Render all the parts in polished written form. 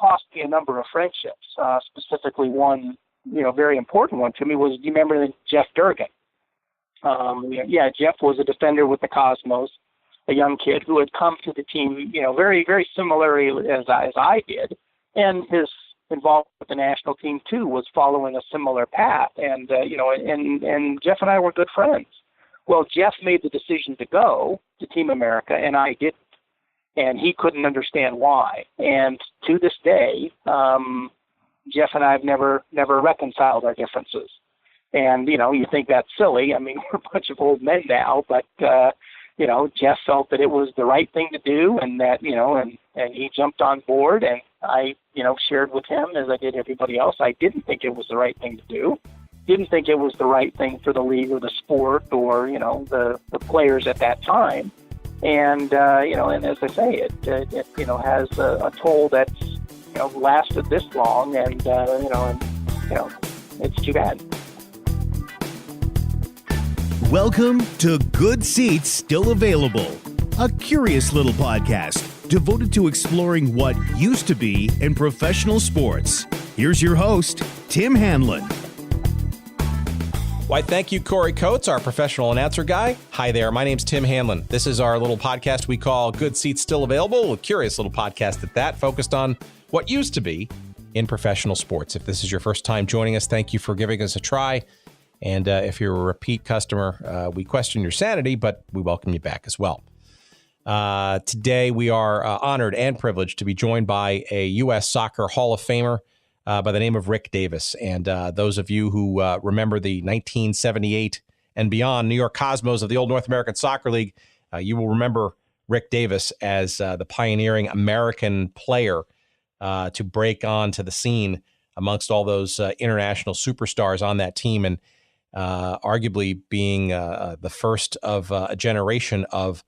cost me a number of friendships. Specifically, one, very important one to me was, do you remember Jeff Durgan? Jeff was a defender with the Cosmos, a young kid who had come to the team, very, very similarly as I did, and his involvement with the national team too was following a similar path, and Jeff and I were good friends. Well, Jeff made the decision to go to Team America, and I didn't, and he couldn't understand why. And to this day, Jeff and I have never reconciled our differences. And you think that's silly. I mean, we're a bunch of old men now, but Jeff felt that it was the right thing to do, and that and he jumped on board, and I shared with him, as I did everybody else. I didn't think it was the right thing to do. Didn't think it was the right thing for the league or the sport or the players at that time. And and as I say, it has a toll that's lasted this long, and it's too bad. Welcome to Good Seats Still Available, a curious little podcast devoted to exploring what used to be in professional sports. Here's your host, Tim Hanlon. Why, thank you, Corey Coates, our professional announcer guy. Hi there, my name's Tim Hanlon. This is our little podcast we call Good Seats Still Available, a curious little podcast at that, focused on what used to be in professional sports. If this is your first time joining us, thank you for giving us a try. And if you're a repeat customer, we question your sanity, but we welcome you back as well. Today, we are honored and privileged to be joined by a U.S. Soccer Hall of Famer by the name of Rick Davis. And those of you who remember the 1978 and beyond New York Cosmos of the old North American Soccer League, you will remember Rick Davis as the pioneering American player to break onto the scene amongst all those international superstars on that team, and arguably being the first of a generation of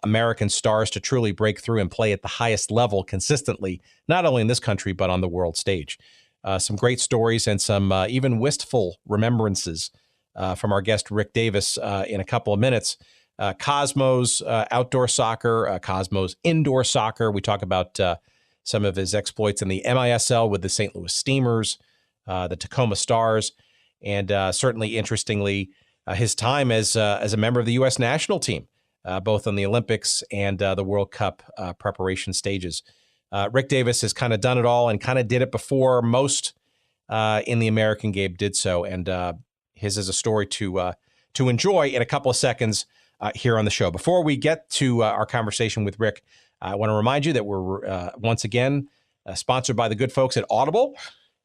American stars to truly break through and play at the highest level consistently, not only in this country, but on the world stage. Some great stories and some even wistful remembrances from our guest, Rick Davis, in a couple of minutes. Cosmos outdoor soccer, Cosmos indoor soccer. We talk about some of his exploits in the MISL with the St. Louis Steamers, the Tacoma Stars, and certainly, interestingly, his time as a member of the U.S. national team, both on the Olympics and the World Cup preparation stages. Rick Davis has kind of done it all and kind of did it before most in the American game did so, and his is a story to enjoy in a couple of seconds here on the show. Before we get to our conversation with Rick, I want to remind you that we're once again sponsored by the good folks at Audible.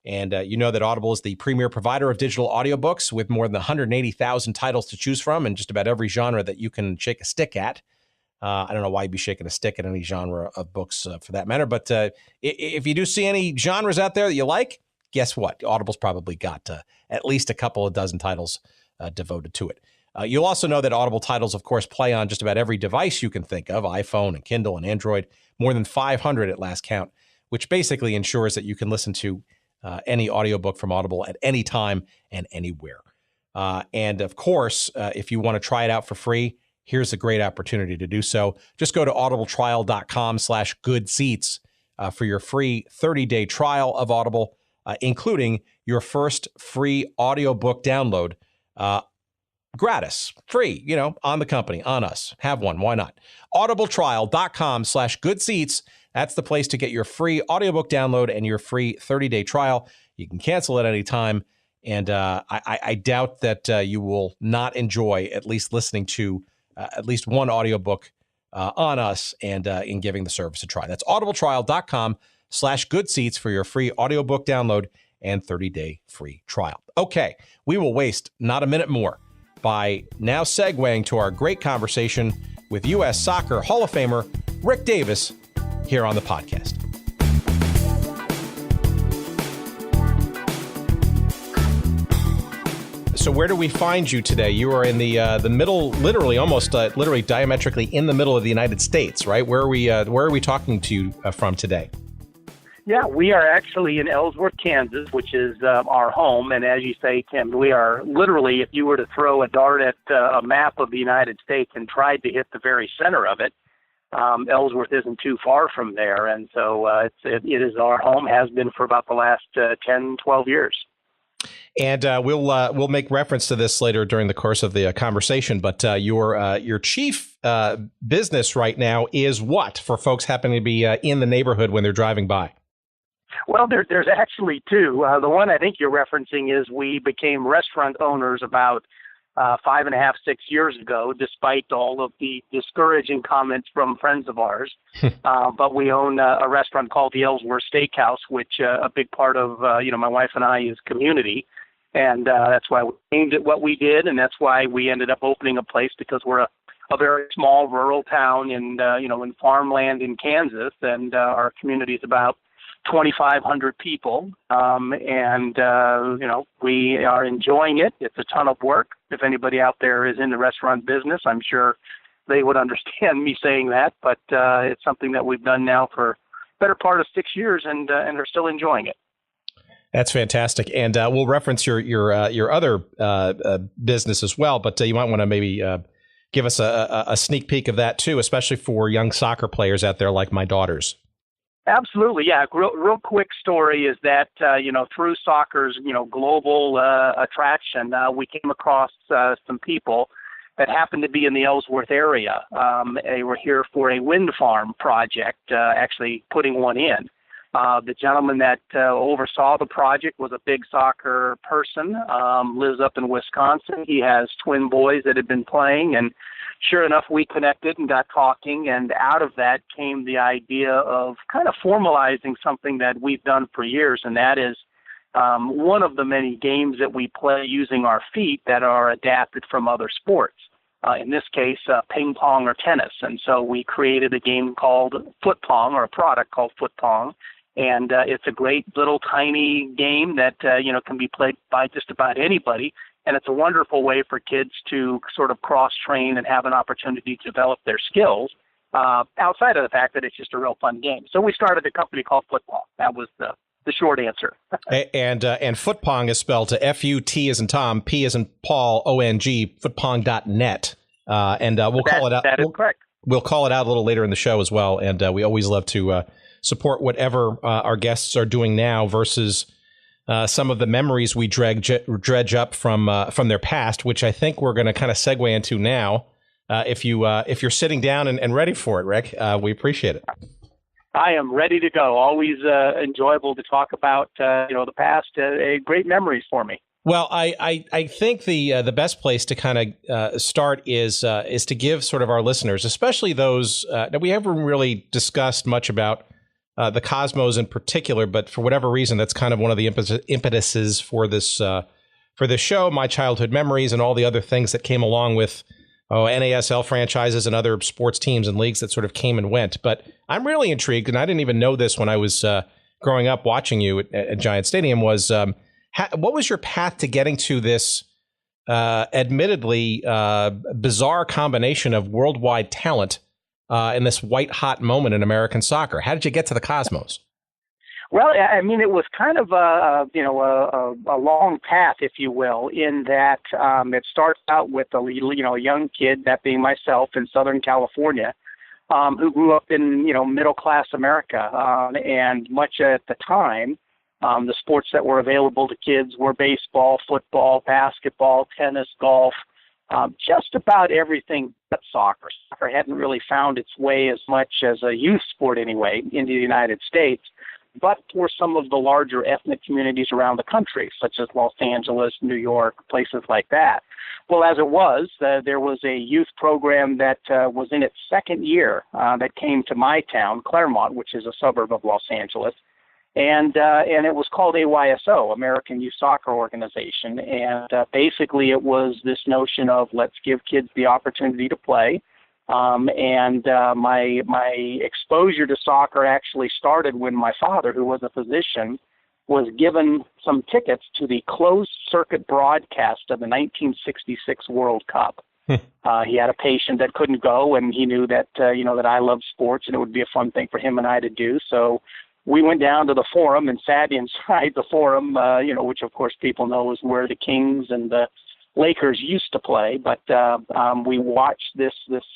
And you know that Audible is the premier provider of digital audiobooks with more than 180,000 titles to choose from in just about every genre that you can shake a stick at. I don't know why you'd be shaking a stick at any genre of books for that matter. But if you do see any genres out there that you like, guess what? Audible's probably got at least a couple of dozen titles devoted to it. You'll also know that Audible titles, of course, play on just about every device you can think of, iPhone and Kindle and Android, more than 500 at last count, which basically ensures that you can listen to any audiobook from Audible at any time and anywhere. And of course, if you want to try it out for free, here's a great opportunity to do so. Just go to audibletrial.com/goodseats for your free 30-day trial of Audible, including your first free audiobook download. Gratis, free, on the company, on us. Have one. Why not? audibletrial.com/goodseats. That's the place to get your free audiobook download and your free 30-day trial. You can cancel at any time. And I doubt that you will not enjoy at least listening to at least one audiobook on us and in giving the service a try. That's audibletrial.com/goodseats for your free audiobook download and 30-day free trial. Okay, we will waste not a minute more by now segueing to our great conversation with U.S. Soccer Hall of Famer Rick Davis here on the podcast. So where do we find you today? You are in the middle, literally, almost literally diametrically in the middle of the United States, right? Where are we talking to you from today? Yeah, we are actually in Ellsworth, Kansas, which is our home. And as you say, Tim, we are literally, if you were to throw a dart at a map of the United States and tried to hit the very center of it, Ellsworth isn't too far from there, and so it is our home, has been for about the last 10, 12 years. And we'll make reference to this later during the course of the conversation. But your chief business right now is what, for folks happening to be in the neighborhood when they're driving by? Well, there's actually two. The one I think you're referencing is we became restaurant owners about 5.5, 6 years ago, despite all of the discouraging comments from friends of ours. But we own a restaurant called the Ellsworth Steak House, which a big part of my wife and I is community. And that's why we named it what we did, and that's why we ended up opening a place, because we're a very small rural town in farmland in Kansas, and our community is about 2,500 people, and we are enjoying it. It's a ton of work. If anybody out there is in the restaurant business, I'm sure they would understand me saying that, but it's something that we've done now for better part of 6 years, and are still enjoying it. That's fantastic, and we'll reference your other business as well. But you might want to maybe give us a sneak peek of that too, especially for young soccer players out there like my daughters. Absolutely, yeah. Real quick story is that through soccer's global attraction, we came across some people that happened to be in the Ellsworth area. They were here for a wind farm project, actually putting one in. The gentleman that oversaw the project was a big soccer person, lives up in Wisconsin. He has twin boys that had been playing, and sure enough, we connected and got talking, and out of that came the idea of kind of formalizing something that we've done for years, and that is one of the many games that we play using our feet that are adapted from other sports. In this case, ping pong or tennis. And so we created a game called Foot Pong, or a product called Foot Pong. And it's a great little tiny game that, can be played by just about anybody. And it's a wonderful way for kids to sort of cross-train and have an opportunity to develop their skills outside of the fact that it's just a real fun game. So we started a company called Foot Pong. That was the short answer. And Foot Pong is spelled FUT as in Tom, P as in Paul, ONG, footpong.net. We'll call it out. That is correct. We'll call it out a little later in the show as well. And we always love to support whatever our guests are doing now versus some of the memories we dredge up from their past, which I think we're going to kind of segue into now. If you're sitting down and ready for it, Rick, we appreciate it. I am ready to go. Always enjoyable to talk about the past. Great memories for me. Well, I think the best place to kind of start is to give sort of our listeners, especially those that we haven't really discussed much about the Cosmos in particular, but for whatever reason, that's kind of one of the impetuses for this show, my childhood memories and all the other things that came along with NASL franchises and other sports teams and leagues that sort of came and went. But I'm really intrigued, and I didn't even know this when I was growing up watching you at Giant Stadium, was what was your path to getting to this admittedly bizarre combination of worldwide talent in this white-hot moment in American soccer? How did you get to the Cosmos? Well, I mean, it was kind of a long path, if you will, in that it starts out with a young kid, that being myself, in Southern California, who grew up in middle class America, and much at the time, the sports that were available to kids were baseball, football, basketball, tennis, golf, just about everything but soccer. Soccer hadn't really found its way as much as a youth sport anyway into the United States, but for some of the larger ethnic communities around the country, such as Los Angeles, New York, places like that. Well, as it was, there was a youth program that was in its second year that came to my town, Claremont, which is a suburb of Los Angeles, and it was called AYSO, American Youth Soccer Organization, and basically it was this notion of let's give kids the opportunity to play. My exposure to soccer actually started when my father, who was a physician, was given some tickets to the closed circuit broadcast of the 1966 World Cup. He had a patient that couldn't go, and he knew that that I loved sports, and it would be a fun thing for him and I to do. So we went down to the Forum and sat inside the Forum, which of course people know is where the Kings and the Lakers used to play, but we watched this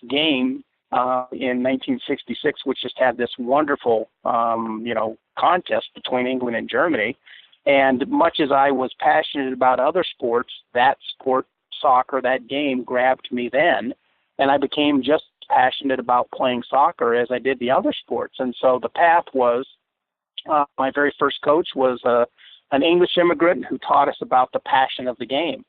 game in 1966, which just had this wonderful, contest between England and Germany. And much as I was passionate about other sports, that sport, soccer, that game grabbed me then. And I became just passionate about playing soccer as I did the other sports. And so the path was, my very first coach was an English immigrant who taught us about the passion of the game.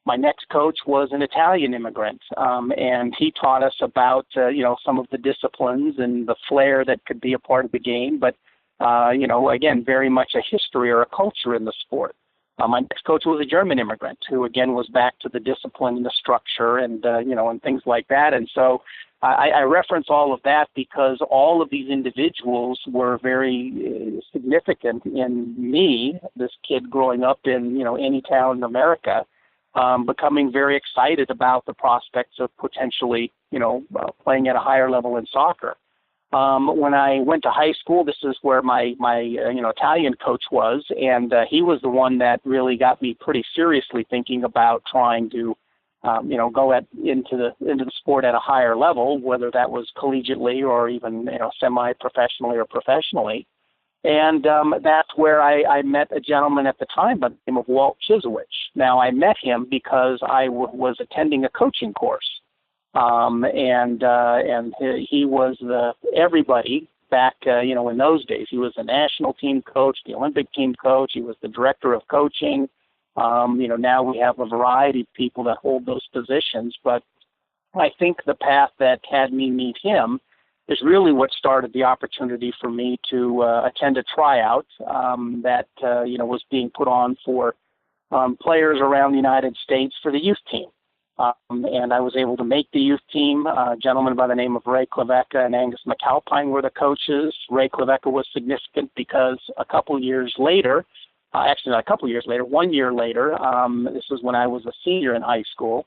My next coach was an Italian immigrant, and he taught us about, some of the disciplines and the flair that could be a part of the game, but, again, very much a history or a culture in the sport. My next coach was a German immigrant who, again, was back to the discipline and the structure and, and things like that. And so I reference all of that because all of these individuals were very significant in me, this kid growing up in, any town in America, becoming very excited about the prospects of potentially, playing at a higher level in soccer. When I went to high school, this is where my Italian coach was, and he was the one that really got me pretty seriously thinking about trying to, go into the sport at a higher level, whether that was collegiately or even, semi-professionally or professionally. And that's where I met a gentleman at the time by the name of Walt Chisowich. Now, I met him because I was attending a coaching course. And he was everybody back, in those days. He was the national team coach, the Olympic team coach. He was the director of coaching. Now we have a variety of people that hold those positions. But I think the path that had me meet him is really what started the opportunity for me to attend a tryout that, was being put on for players around the United States for the youth team. And I was able to make the youth team. A gentleman by the name of Ray Klevecka and Angus McAlpine were the coaches. Ray Klevecka was significant because a couple years later, actually not a couple years later, 1 year later, this was when I was a senior in high school,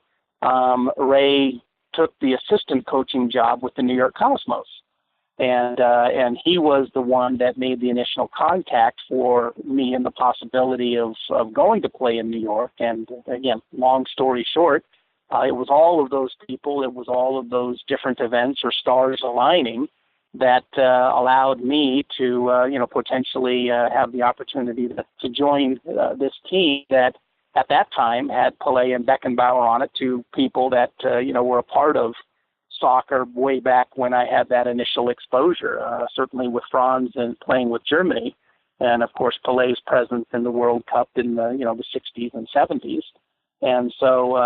Ray took the assistant coaching job with the New York Cosmos. And he was the one that made the initial contact for me and the possibility of going to play in New York. And again, long story short, it was all of those people, it was all of those different events or stars aligning that allowed me to, potentially have the opportunity to join this team that at that time had Pelé and Beckenbauer on it, two people that, were a part of soccer way back when I had that initial exposure, certainly with Franz and playing with Germany. And, of course, Pelé's presence in the World Cup in the 60s and 70s. And so,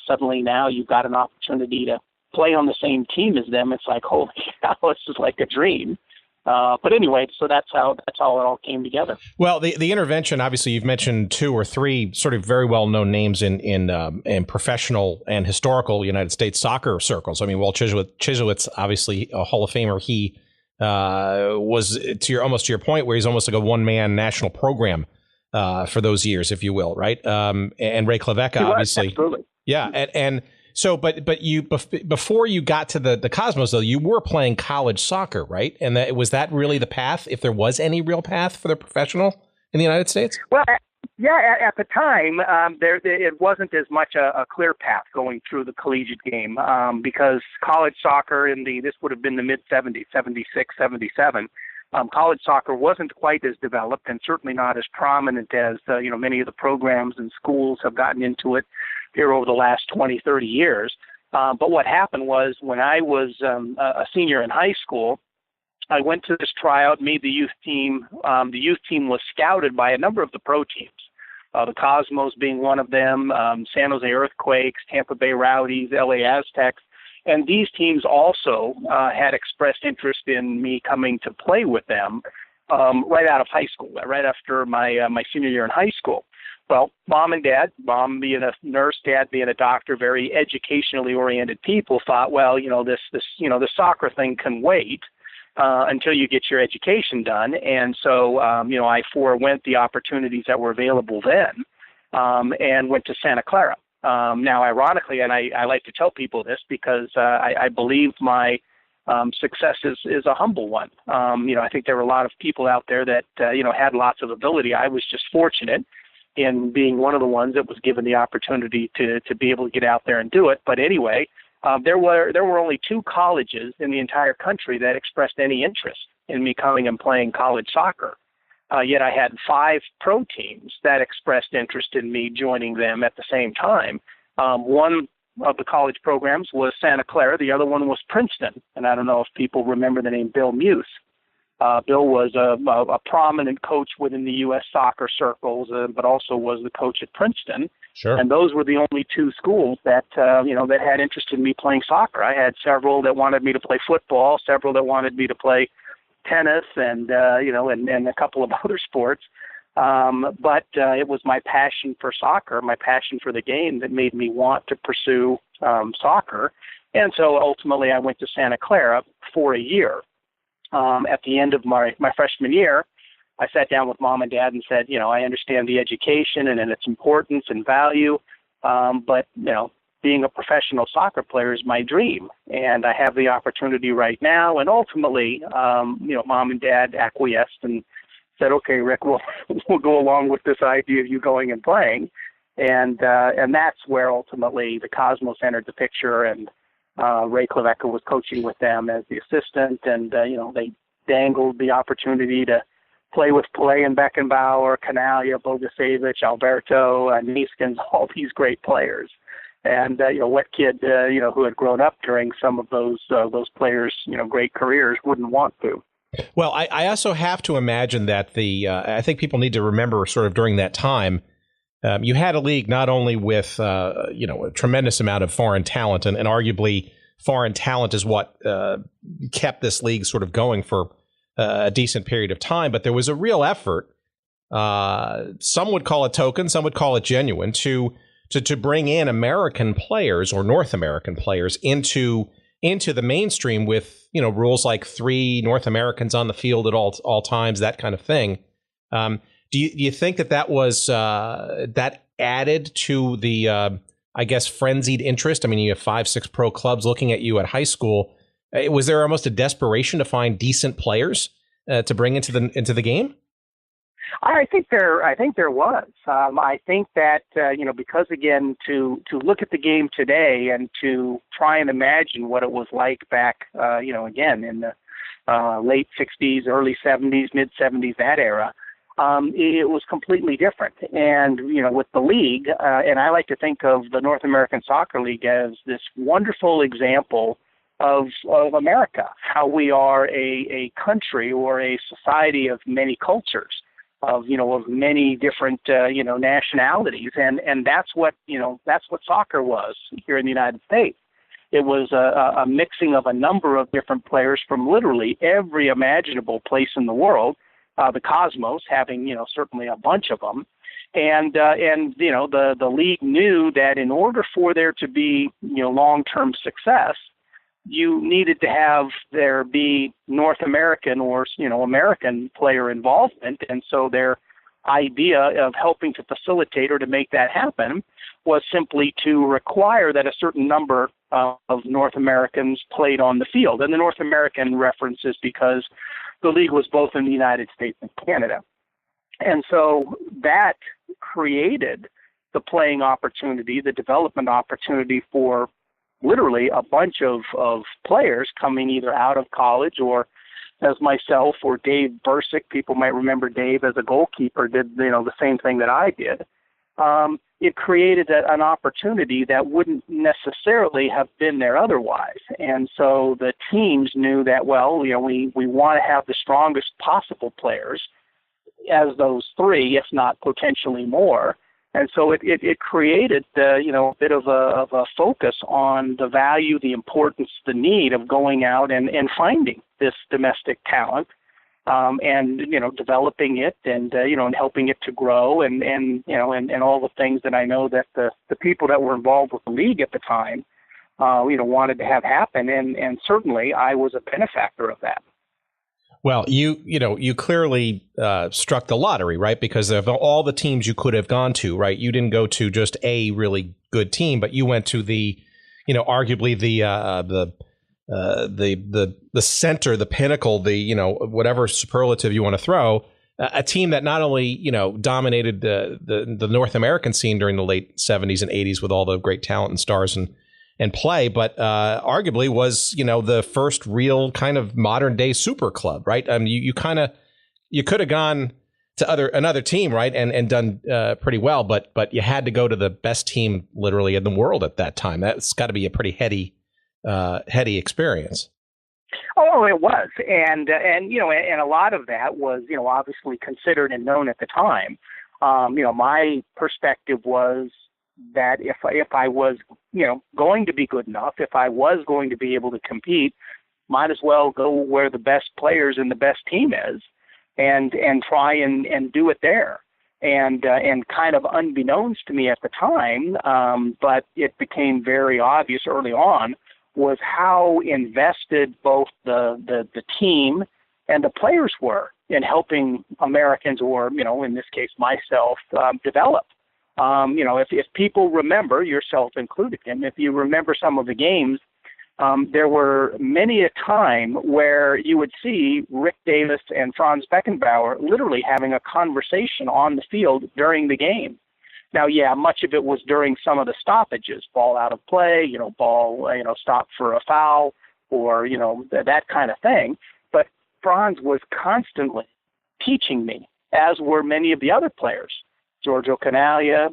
suddenly now you've got an opportunity to play on the same team as them. It's like, holy cow, this is like a dream. But anyway, so that's how it all came together. Well, the intervention, obviously, you've mentioned two or three sort of very well-known names in professional and historical United States soccer circles. I mean, Walt Chisowich, obviously a Hall of Famer. He was almost to your point, where he's almost like a one-man national program for those years, if you will, right? And Ray Klevecka, obviously, absolutely. Yeah, and so, but you before you got to the Cosmos, though, you were playing college soccer, right? And was that really the path, if there was any real path for the professional in the United States? Well, yeah, at the time, it wasn't as much a clear path going through the collegiate game because college soccer this would have been the mid-'70s, 76, 77. College soccer wasn't quite as developed and certainly not as prominent as, many of the programs and schools have gotten into it here over the last 20, 30 years. But what happened was when I was a senior in high school, I went to this tryout, made the youth team. The youth team was scouted by a number of the pro teams, the Cosmos being one of them, San Jose Earthquakes, Tampa Bay Rowdies, LA Aztecs. And these teams also had expressed interest in me coming to play with them right out of high school, right after my senior year in high school. Well, mom and dad, mom being a nurse, dad being a doctor, very educationally oriented people, thought, well, this soccer thing can wait until you get your education done. And so, I forewent the opportunities that were available then and went to Santa Clara. Now, ironically, and I like to tell people this because I believe my success is a humble one. I think there were a lot of people out there that, had lots of ability. I was just fortunate in being one of the ones that was given the opportunity to be able to get out there and do it. But anyway, There were only 2 colleges in the entire country that expressed any interest in me coming and playing college soccer. Yet I had 5 pro teams that expressed interest in me joining them at the same time. One of the college programs was Santa Clara. The other one was Princeton. And I don't know if people remember the name Bill Muth. Bill was a prominent coach within the U.S. soccer circles, but also was the coach at Princeton. Sure. And those were the only 2 schools that that had interest in me playing soccer. I had several that wanted me to play football, several that wanted me to play tennis, and and a couple of other sports. But it was my passion for soccer, my passion for the game, that made me want to pursue soccer. And so ultimately, I went to Santa Clara for a year. At the end of my freshman year, I sat down with Mom and Dad and said, I understand the education and its importance and value, but, being a professional soccer player is my dream, and I have the opportunity right now. And ultimately, Mom and Dad acquiesced and said, okay, Rick, we'll go along with this idea of you going and playing. And that's where ultimately the Cosmos entered the picture, and Ray Klevecker was coaching with them as the assistant, and they dangled the opportunity to play with Play and Beckenbauer, Canaglia, Bogusevich, Alberto, Niskins, all these great players. And what kid who had grown up during some of those players' great careers wouldn't want to? Well, I also have to imagine that I think people need to remember sort of during that time. You had a league not only with a tremendous amount of foreign talent, and arguably foreign talent is what kept this league sort of going for a decent period of time, but there was a real effort. Some would call it token, some would call it genuine, to bring in American players or North American players into the mainstream with rules like 3 North Americans on the field at all times, that kind of thing. Do you think that was that added to the frenzied interest? I mean, you have 5-6 pro clubs looking at you at high school. Was there almost a desperation to find decent players to bring into the game? I think there was. I think that because again, to look at the game today and to try and imagine what it was like back again in the late 60s, early 70s, mid 70s, that era. It was completely different. And, with the league, and I like to think of the North American Soccer League as this wonderful example of America, how we are a country or a society of many cultures, of many different, nationalities. And that's what soccer was here in the United States. It was a mixing of a number of different players from literally every imaginable place in the world. The Cosmos having, certainly a bunch of them. And the league knew that in order for there to be, long-term success, you needed to have there be North American or, American player involvement. And so their idea of helping to facilitate or to make that happen was simply to require that a certain number of North Americans played on the field. And the North American reference is because the league was both in the United States and Canada. And so that created the playing opportunity, the development opportunity for literally a bunch of players coming either out of college or as myself or Dave Bursick. People might remember Dave as a goalkeeper did, the same thing that I did. It created an opportunity that wouldn't necessarily have been there otherwise. And so the teams knew that, we want to have the strongest possible players as those 3, if not potentially more. And so it created, a bit of a focus on the value, the importance, the need of going out and finding this domestic talent. And developing it and and helping it to grow and all the things that I know that the people that were involved with the league at the time wanted to have happen, and certainly I was a benefactor of that. Well, you clearly struck the lottery, right? Because of all the teams you could have gone to, right? You didn't go to just a really good team, but you went to the arguably the center, the pinnacle, whatever superlative you want to throw, a team that not only, dominated the North American scene during the late 70s and 80s with all the great talent and stars and and play, but arguably was, the first real kind of modern day super club, right? You could have gone to another team, right, and done pretty well, but you had to go to the best team literally in the world at that time. That's got to be a pretty heady experience. Oh, it was, and a lot of that was obviously considered and known at the time. My perspective was that if I was going to be good enough, if I was going to be able to compete, might as well go where the best players and the best team is, and try and do it there. And kind of unbeknownst to me at the time, but it became very obvious early on, was how invested both the team and the players were in helping Americans, or in this case myself, develop. If people remember, yourself included, and if you remember some of the games, there were many a time where you would see Rick Davis and Franz Beckenbauer literally having a conversation on the field during the game. Now, yeah, much of it was during some of the stoppages, ball out of play, ball, stopped for a foul, or, that kind of thing. But Franz was constantly teaching me, as were many of the other players, Giorgio Canaglia,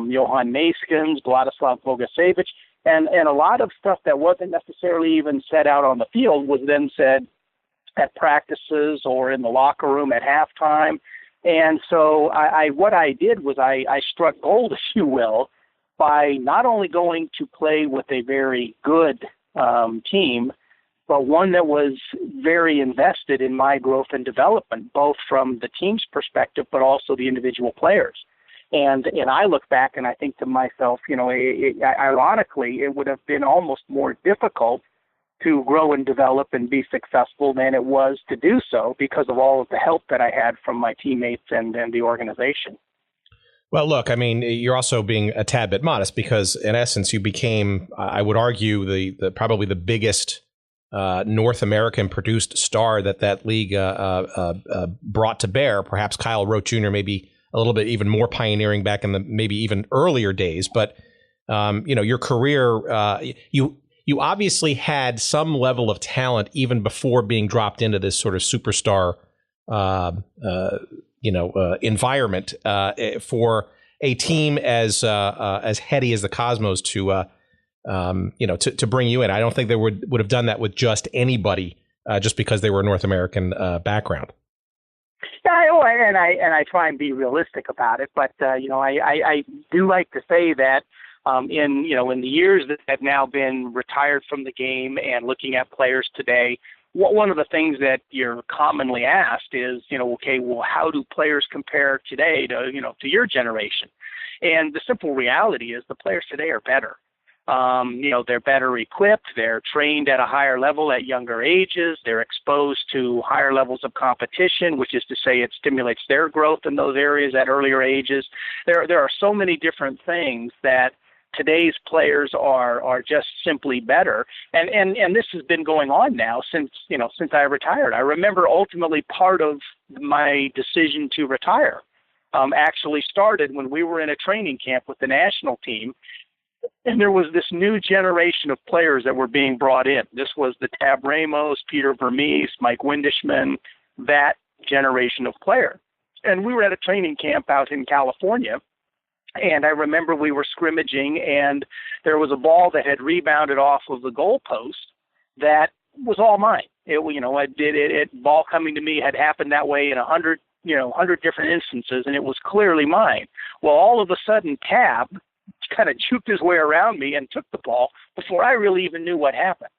Johan Neeskens, Vladislav Bogasevich, and a lot of stuff that wasn't necessarily even said out on the field was then said at practices or in the locker room at halftime. And so what I did was I struck gold, if you will, by not only going to play with a very good team, but one that was very invested in my growth and development, both from the team's perspective, but also the individual players. And I look back and I think to myself, ironically, it would have been almost more difficult to grow and develop and be successful than it was to do so, because of all of the help that I had from my teammates and the organization. Well, look, I mean, you're also being a tad bit modest, because in essence, you became, I would argue, the probably the biggest North American produced star that league brought to bear. Perhaps Kyle Rote Jr. maybe a little bit even more pioneering back in the maybe even earlier days. But, your career, you obviously had some level of talent even before being dropped into this sort of superstar, environment for a team as heady as the Cosmos to bring you in. I don't think they would have done that with just anybody, just because they were a North American background. Yeah, and I try and be realistic about it, but I do like to say that. In the years that have now been retired from the game and looking at players today, one of the things that you're commonly asked is, okay, well, how do players compare today to your generation? And the simple reality is the players today are better. They're better equipped. They're trained at a higher level at younger ages. They're exposed to higher levels of competition, which is to say it stimulates their growth in those areas at earlier ages. There are so many different things that today's players are just simply better. And this has been going on now since I retired. I remember ultimately part of my decision to retire actually started when we were in a training camp with the national team. And there was this new generation of players that were being brought in. This was the Tab Ramos, Peter Vermees, Mike Windishman, that generation of player. And we were at a training camp out in California. And I remember we were scrimmaging, and there was a ball that had rebounded off of the goalpost that was all mine. Ball coming to me had happened that way in 100 different instances, and it was clearly mine. Well, all of a sudden, Tab kind of juked his way around me and took the ball before I really even knew what happened.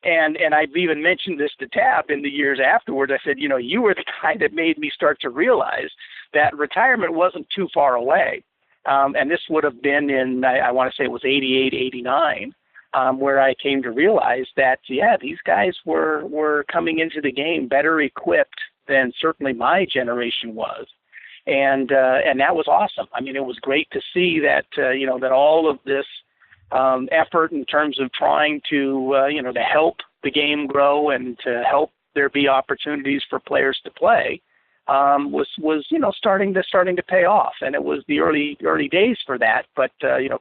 And I've even mentioned this to Tab in the years afterwards. I said, you were the guy that made me start to realize that retirement wasn't too far away. And this would have been in, I want to say it was 88, 89, where I came to realize that, these guys were coming into the game better equipped than certainly my generation was. And that was awesome. I mean, it was great to see that, that all of this effort in terms of trying to, to help the game grow and to help there be opportunities for players to play, was starting to pay off. And it was the early days for that, but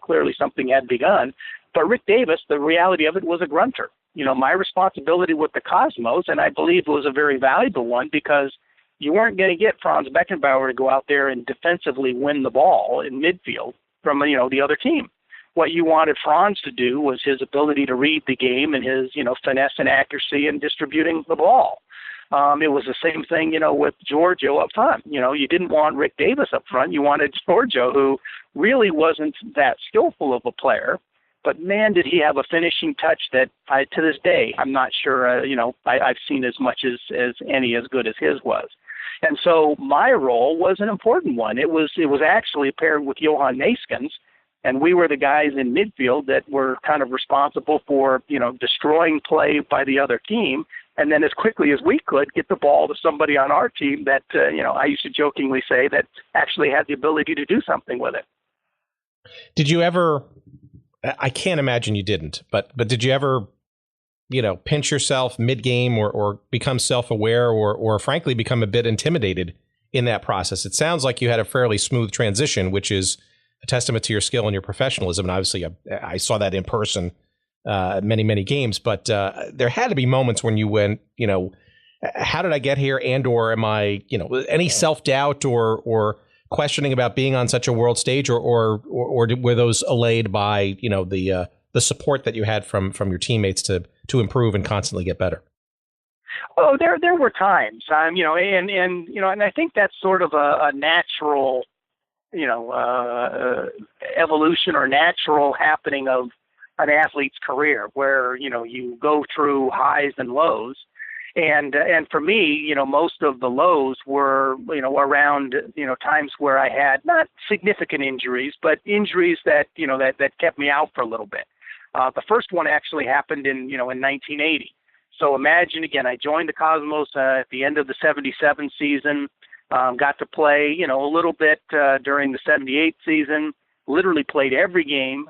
clearly something had begun. But Rick Davis, the reality of it, was a grunter. My responsibility with the Cosmos, and I believe it was a very valuable one, because you weren't going to get Franz Beckenbauer to go out there and defensively win the ball in midfield from, the other team. What you wanted Franz to do was his ability to read the game and his, finesse and accuracy in distributing the ball. It was the same thing, with Giorgio up front. You didn't want Rick Davis up front. You wanted Giorgio, who really wasn't that skillful of a player. But, man, did he have a finishing touch that, to this day, I'm not sure, I've seen as much as any as good as his was. And so my role was an important one. It was actually paired with Johan Neeskens, and we were the guys in midfield that were kind of responsible for, destroying play by the other team, and then as quickly as we could get the ball to somebody on our team that, I used to jokingly say that actually had the ability to do something with it. Did you ever, I can't imagine you didn't, but did you ever, pinch yourself mid-game or become self-aware or frankly become a bit intimidated in that process? It sounds like you had a fairly smooth transition, which is a testament to your skill and your professionalism. And obviously I saw that in person many, many games, but there had to be moments when you went, how did I get here? And, or am I, any self-doubt or questioning about being on such a world stage, or were those allayed by, the support that you had from your teammates to improve and constantly get better? Oh, there were times, and I think that's sort of a natural, evolution or natural happening of an athlete's career, where, you go through highs and lows. And for me, most of the lows were, around, times where I had not significant injuries, but injuries that, that kept me out for a little bit. The first one actually happened in 1980. So imagine, again, I joined the Cosmos at the end of the 77 season, got to play, a little bit during the 78 season, literally played every game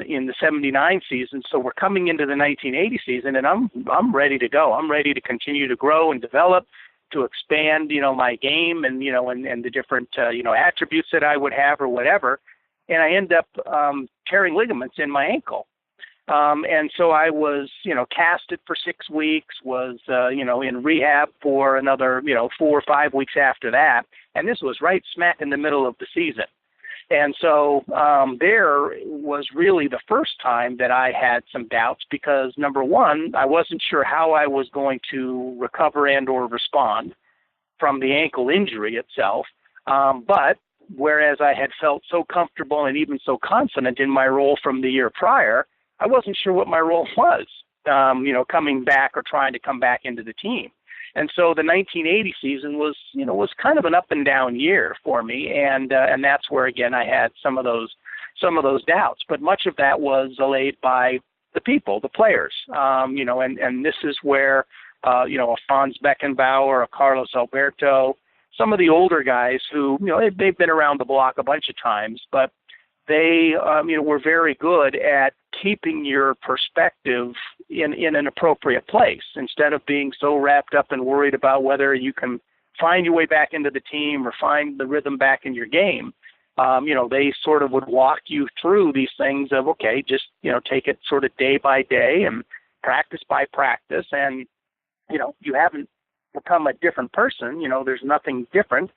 in the 79 season. So we're coming into the 1980 season, and I'm ready to go. I'm ready to continue to grow and develop, to expand, my game and, and the different, attributes that I would have or whatever. And I end up tearing ligaments in my ankle. And so I was, casted for 6 weeks, was, in rehab for another, 4 or 5 weeks after that. And this was right smack in the middle of the season. And so there was really the first time that I had some doubts, because, number one, I wasn't sure how I was going to recover and or respond from the ankle injury itself. But whereas I had felt so comfortable and even so confident in my role from the year prior, I wasn't sure what my role was, coming back or trying to come back into the team. And so the 1980 season was kind of an up and down year for me, and that's where again I had some of those doubts. But much of that was allayed by the people, the players, and this is where a Franz Beckenbauer, a Carlos Alberto, some of the older guys who they've been around the block a bunch of times, but they were very good at keeping your perspective in an appropriate place, instead of being so wrapped up and worried about whether you can find your way back into the team or find the rhythm back in your game. They sort of would walk you through these things of, okay, just, take it sort of day by day and practice by practice. And, you haven't become a different person. There's nothing different.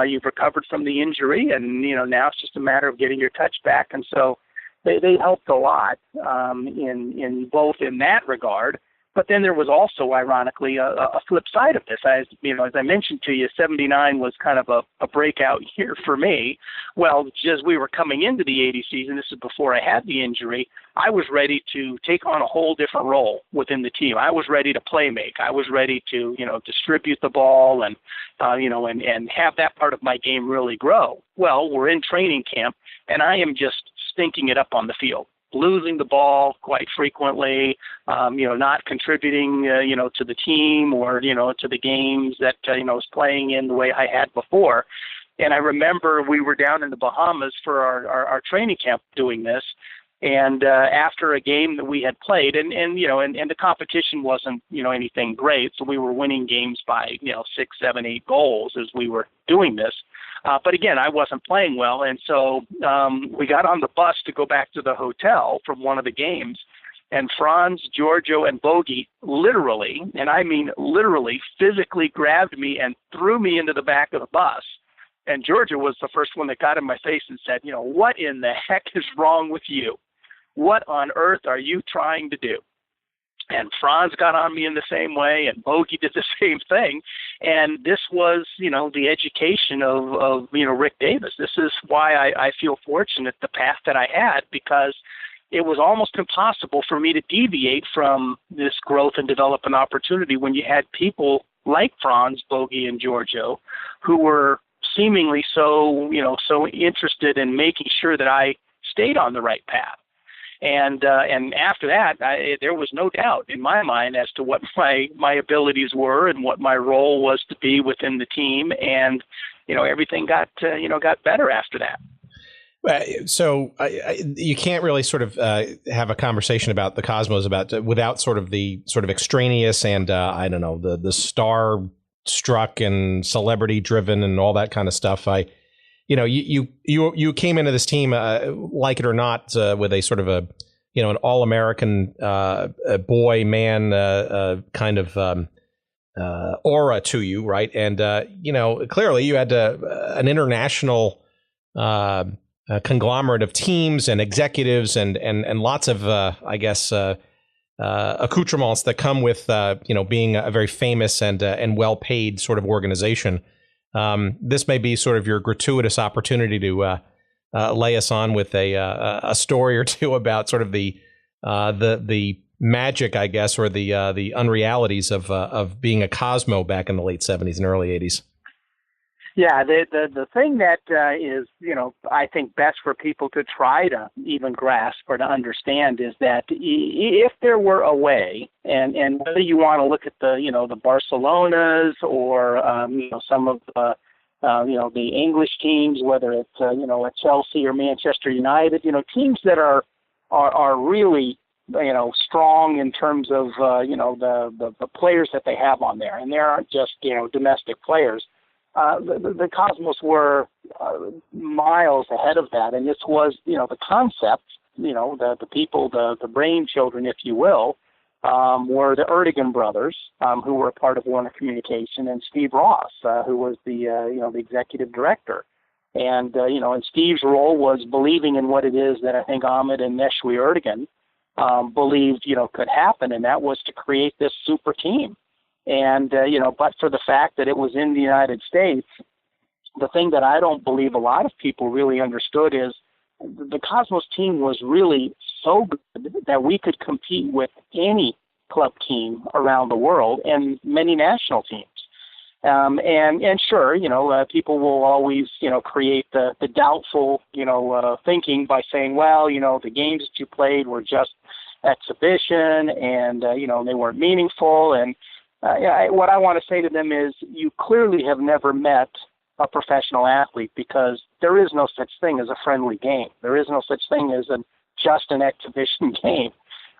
You've recovered from the injury, and, now it's just a matter of getting your touch back. And so they helped a lot in both in that regard. But then there was also, ironically, a flip side of this. As I mentioned to you, 79 was kind of a breakout year for me. Well, just as we were coming into the 80 season, this is before I had the injury, I was ready to take on a whole different role within the team. I was ready to play make. I was ready to, distribute the ball and have that part of my game really grow. Well, we're in training camp, and I am just stinking it up on the field, losing the ball quite frequently, not contributing, to the team or, to the games that, was playing in the way I had before. And I remember we were down in the Bahamas for our training camp doing this. And after a game that we had played, and the competition wasn't, anything great, so we were winning games by, 6, 7, 8 goals as we were doing this. But again, I wasn't playing well, and so we got on the bus to go back to the hotel from one of the games, and Franz, Giorgio, and Bogey literally, and I mean literally, physically grabbed me and threw me into the back of the bus. And Giorgio was the first one that got in my face and said, what in the heck is wrong with you? What on earth are you trying to do? And Franz got on me in the same way, and Bogey did the same thing. And this was, the education of Rick Davis. This is why I feel fortunate the path that I had, because it was almost impossible for me to deviate from this growth and development opportunity when you had people like Franz, Bogey, and Giorgio who were seemingly so interested in making sure that I stayed on the right path. And after that, there was no doubt in my mind as to what my abilities were and what my role was to be within the team. And, everything got better after that. So you can't really sort of have a conversation about the Cosmos without sort of the sort of extraneous and, the star-struck and celebrity-driven and all that kind of stuff. You came into this team, like it or not, with a sort of an all-American boy man kind of aura to you, right? And clearly you had an international conglomerate of teams and executives and lots of accoutrements that come with being a very famous and well-paid sort of organization. This may be sort of your gratuitous opportunity to lay us on with a story or two about sort of the magic, I guess, or the unrealities of being a Cosmo back in the late 70s and early 80s. Yeah, the thing that is, I think best for people to try to even grasp or to understand is that if there were a way, and whether you want to look at the Barcelonas or some of the English teams, whether it's at Chelsea or Manchester United, teams that are really strong in terms of the players that they have on there, and they aren't just domestic players. The Cosmos were miles ahead of that, and this was, the concept, the people, the brain children, if you will, were the Erdogan brothers, who were a part of Warner Communication, and Steve Ross, who was the executive director. And, and Steve's role was believing in what it is that I think Ahmet and Neshwi Erdogan believed, could happen, and that was to create this super team. And, but for the fact that it was in the United States, the thing that I don't believe a lot of people really understood is the Cosmos team was really so good that we could compete with any club team around the world and many national teams. And sure, people will always, create the doubtful, thinking by saying, well, the games that you played were just exhibition and, they weren't meaningful. And, what I want to say to them is you clearly have never met a professional athlete, because there is no such thing as a friendly game. There is no such thing as just an exhibition game.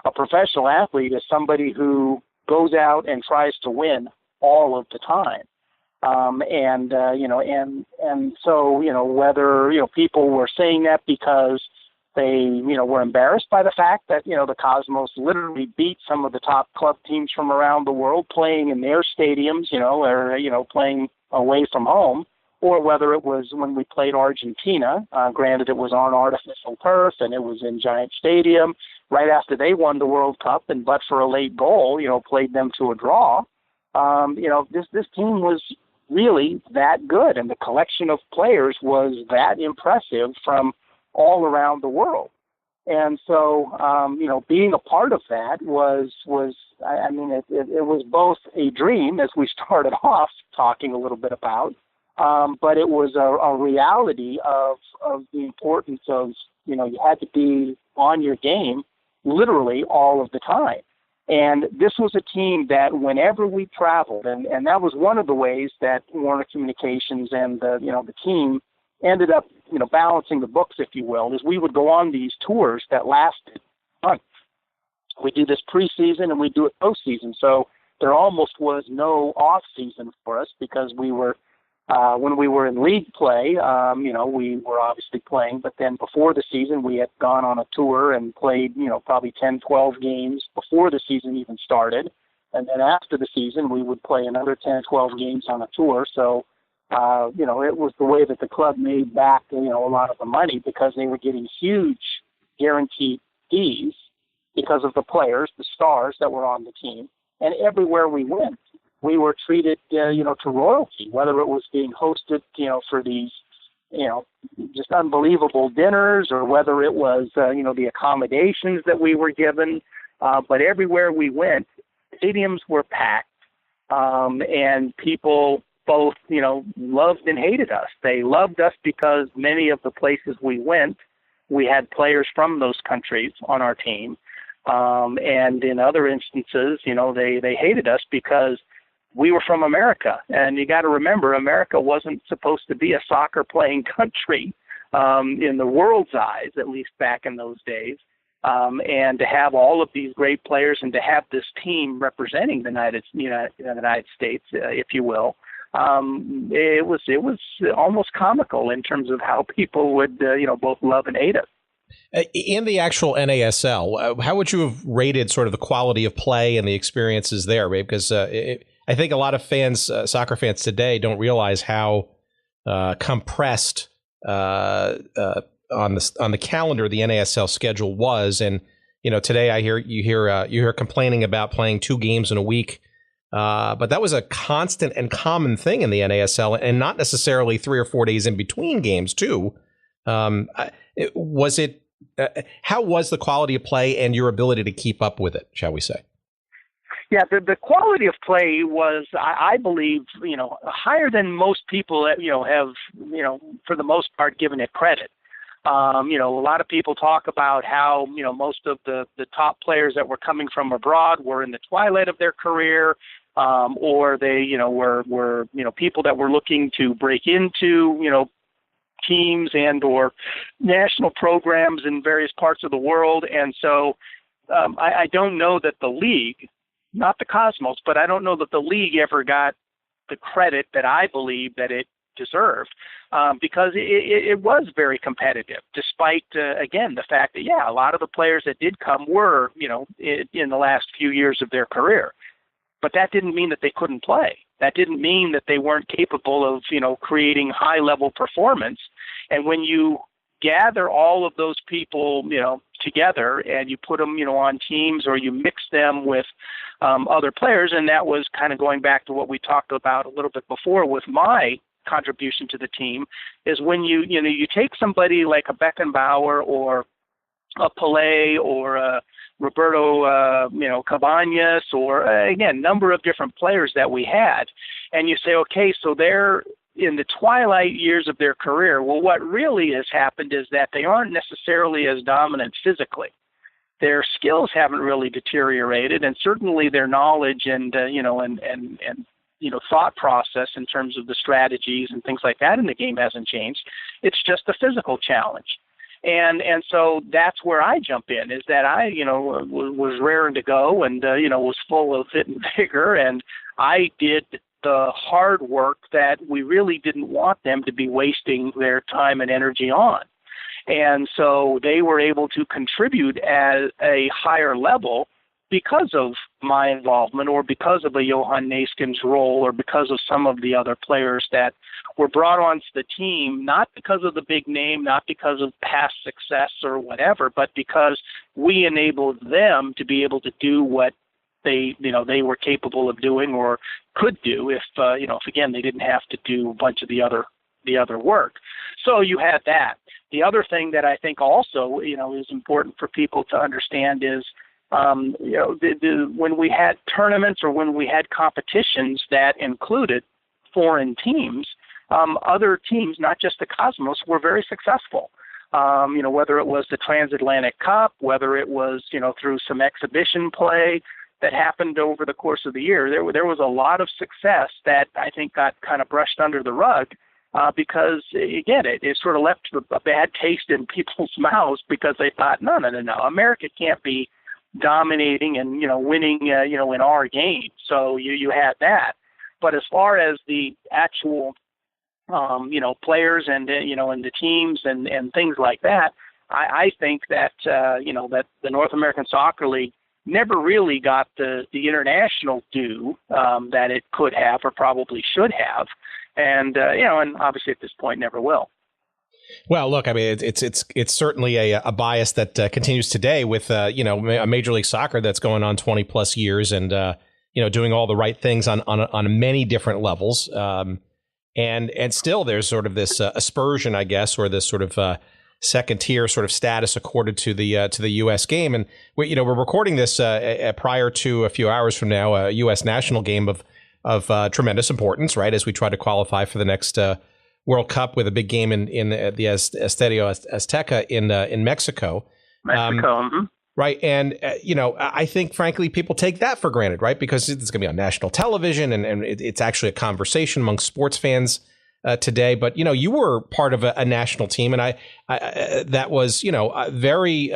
A professional athlete is somebody who goes out and tries to win all of the time. So, whether, people were saying that because they, were embarrassed by the fact that, the Cosmos literally beat some of the top club teams from around the world playing in their stadiums, or, playing away from home, or whether it was when we played Argentina, granted it was on artificial turf and it was in Giant Stadium, right after they won the World Cup, and but for a late goal, played them to a draw. This team was really that good, and the collection of players was that impressive from all around the world. And so, being a part of that was it was both a dream, as we started off talking a little bit about, but it was a reality of the importance of, you had to be on your game literally all of the time. And this was a team that whenever we traveled, and that was one of the ways that Warner Communications and the team ended up, balancing the books, if you will, is we would go on these tours that lasted months. We do this preseason and we do it postseason. So there almost was no off season for us, because we were When we were in league play, we were obviously playing, but then before the season, we had gone on a tour and played, probably 10, 12 games before the season even started. And then after the season, we would play another 10, 12 games on a tour. So, it was the way that the club made back, a lot of the money because they were getting huge guaranteed fees because of the players, the stars that were on the team. And everywhere we went, we were treated, to royalty, whether it was being hosted, for these, just unbelievable dinners or whether it was, the accommodations that we were given. But everywhere we went, stadiums were packed, and people both, loved and hated us. They loved us because many of the places we went, we had players from those countries on our team. And in other instances, they hated us because we were from America. And you got to remember, America wasn't supposed to be a soccer playing country in the world's eyes, at least back in those days. And to have all of these great players and to have this team representing the United States, if you will, it was almost comical in terms of how people would, both love and hate us. In the actual NASL, how would you have rated sort of the quality of play and the experiences there, Ray? Because I think a lot of fans, soccer fans today, don't realize how compressed on the calendar the NASL schedule was. And today you hear complaining about playing 2 games in a week, but that was a constant and common thing in the NASL, and not necessarily 3 or 4 days in between games too. How was the quality of play and your ability to keep up with it, shall we say? Yeah, the quality of play was, I believe, higher than most people, have, for the most part, given it credit. A lot of people talk about how, most of the top players that were coming from abroad were in the twilight of their career, or they, were people that were looking to break into, teams and or national programs in various parts of the world. And so I don't know that the league, not the Cosmos, but I don't know that the league ever got the credit that I believe that it deserved, because it was very competitive, despite, again, the fact that, a lot of the players that did come were, in the last few years of their career. But that didn't mean that they couldn't play. That didn't mean that they weren't capable of, creating high-level performance. And when you gather all of those people, together and you put them, on teams or you mix them with other players, and that was kind of going back to what we talked about a little bit before with my contribution to the team, is when you take somebody like a Beckenbauer or a Pelé or a Roberto, Cabañas, or again, number of different players that we had, and you say, okay, so they're in the twilight years of their career. Well, what really has happened is that they aren't necessarily as dominant physically. Their skills haven't really deteriorated, and certainly their knowledge and thought process in terms of the strategies and things like that in the game hasn't changed. It's just a physical challenge. And so that's where I jump in, is that I, was raring to go and, was full of fit and vigor. And I did the hard work that we really didn't want them to be wasting their time and energy on. And so they were able to contribute at a higher level because of my involvement, or because of a Johan Neeskens role, or because of some of the other players that were brought onto the team, not because of the big name, not because of past success or whatever, but because we enabled them to be able to do what they were capable of doing or could do if again, they didn't have to do a bunch of the other work. So you had that. The other thing that I think also, is important for people to understand is, when we had tournaments or when we had competitions that included foreign teams, other teams, not just the Cosmos, were very successful. Whether it was the Transatlantic Cup, whether it was, through some exhibition play that happened over the course of the year, there was a lot of success that I think got kind of brushed under the rug. Because, again, it sort of left a bad taste in people's mouths because they thought, no, America can't be dominating and, winning, in our game. So you had that. But as far as the actual players and and the teams and things like that. I think that that the North American Soccer League never really got the international due that it could have or probably should have, and and obviously at this point never will. Well, look, I mean, it's certainly a bias that continues today with a Major League Soccer that's going on 20 plus years and doing all the right things on many different levels. And still there's sort of this aspersion, I guess, or this sort of second tier sort of status accorded to the U.S. game. And we're recording this prior to a few hours from now, a U.S. national game of tremendous importance, right, as we try to qualify for the next World Cup with a big game in the Estadio Azteca in Mexico. Right. And, I think, frankly, people take that for granted, right, because it's going to be on national television and it's actually a conversation among sports fans today. But, you were part of a national team, and I that was, very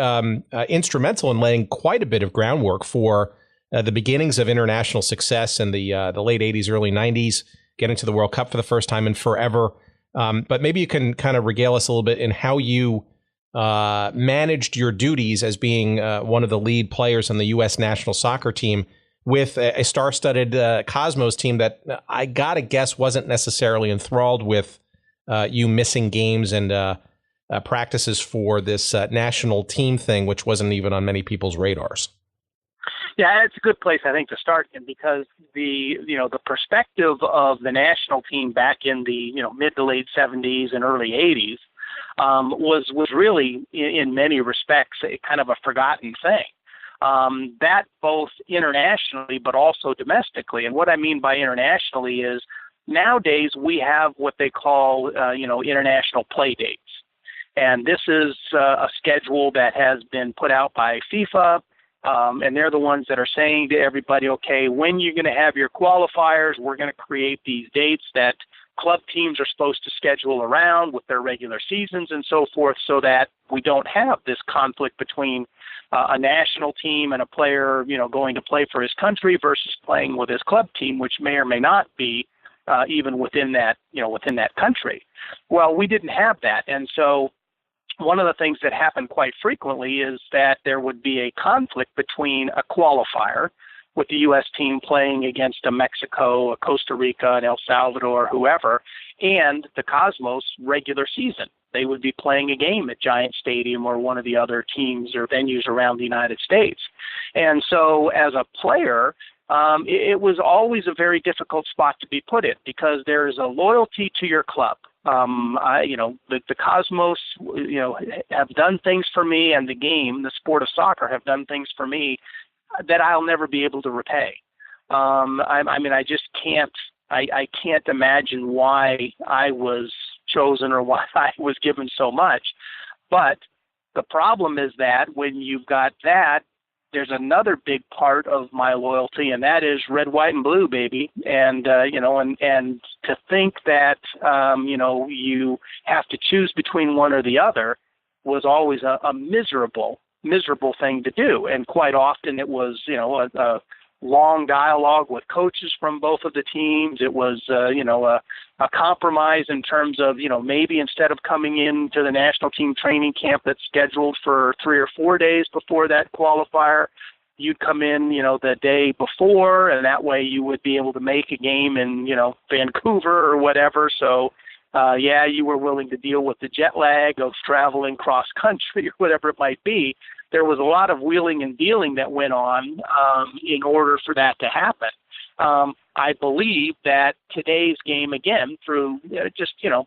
instrumental in laying quite a bit of groundwork for the beginnings of international success in the late 80s, early 90s, getting to the World Cup for the first time in forever. But maybe you can kind of regale us a little bit in how you managed your duties as being one of the lead players on the U.S. national soccer team with a star-studded Cosmos team that I gotta guess wasn't necessarily enthralled with you missing games and practices for this national team thing, which wasn't even on many people's radars. Yeah, it's a good place, I think, to start, because the perspective of the national team back in the mid to late 70s and early 80s was really, in many respects, a kind of a forgotten thing. That both internationally but also domestically. And what I mean by internationally is nowadays we have what they call international play dates, and this is a schedule that has been put out by FIFA. And they're the ones that are saying to everybody, okay, when you're going to have your qualifiers, we're going to create these dates that club teams are supposed to schedule around with their regular seasons and so forth, so that we don't have this conflict between a national team and a player, going to play for his country versus playing with his club team, which may or may not be even within that country. Well, we didn't have that. And so one of the things that happened quite frequently is that there would be a conflict between a qualifier with the U.S. team playing against a Mexico, a Costa Rica, an El Salvador, whoever, and the Cosmos regular season. They would be playing a game at Giant Stadium or one of the other teams or venues around the United States. And so as a player, it was always a very difficult spot to be put in, because there is a loyalty to your club. The Cosmos, have done things for me, and the game, the sport of soccer, have done things for me that I'll never be able to repay. I just can't. I can't imagine why I was chosen or why I was given so much. But the problem is that when you've got that, there's another big part of my loyalty, and that is red, white, and blue, baby. And and to think that you have to choose between one or the other was always a miserable thing to do. And quite often it was a long dialogue with coaches from both of the teams. It was a compromise in terms of maybe instead of coming into the national team training camp that's scheduled for 3 or 4 days before that qualifier, you'd come in the day before, and that way you would be able to make a game in Vancouver or whatever. So you were willing to deal with the jet lag of traveling cross country or whatever it might be. There was a lot of wheeling and dealing that went on in order for that to happen. I believe that today's game, again, through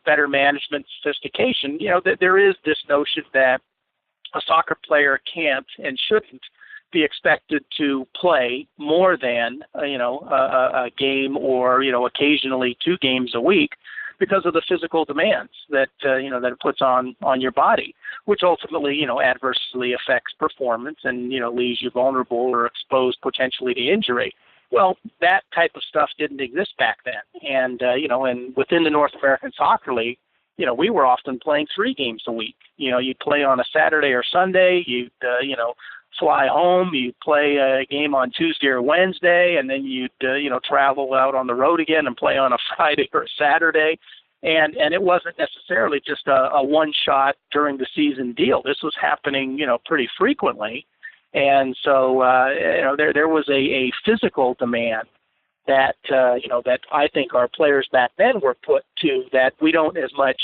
better management, sophistication, that there is this notion that a soccer player can't and shouldn't be expected to play more than a game or occasionally 2 games a week, because of the physical demands that that it puts on your body, which ultimately adversely affects performance and leaves you vulnerable or exposed potentially to injury. Well, that type of stuff didn't exist back then, and and within the North American Soccer League, we were often playing 3 games a week. You'd play on a Saturday or Sunday, you'd fly home, you'd play a game on Tuesday or Wednesday, and then you'd travel out on the road again and play on a Friday or a Saturday. And it wasn't necessarily just a one-shot during the season deal. This was happening, pretty frequently. And so, there was a physical demand that, that I think our players back then were put to that we don't as much,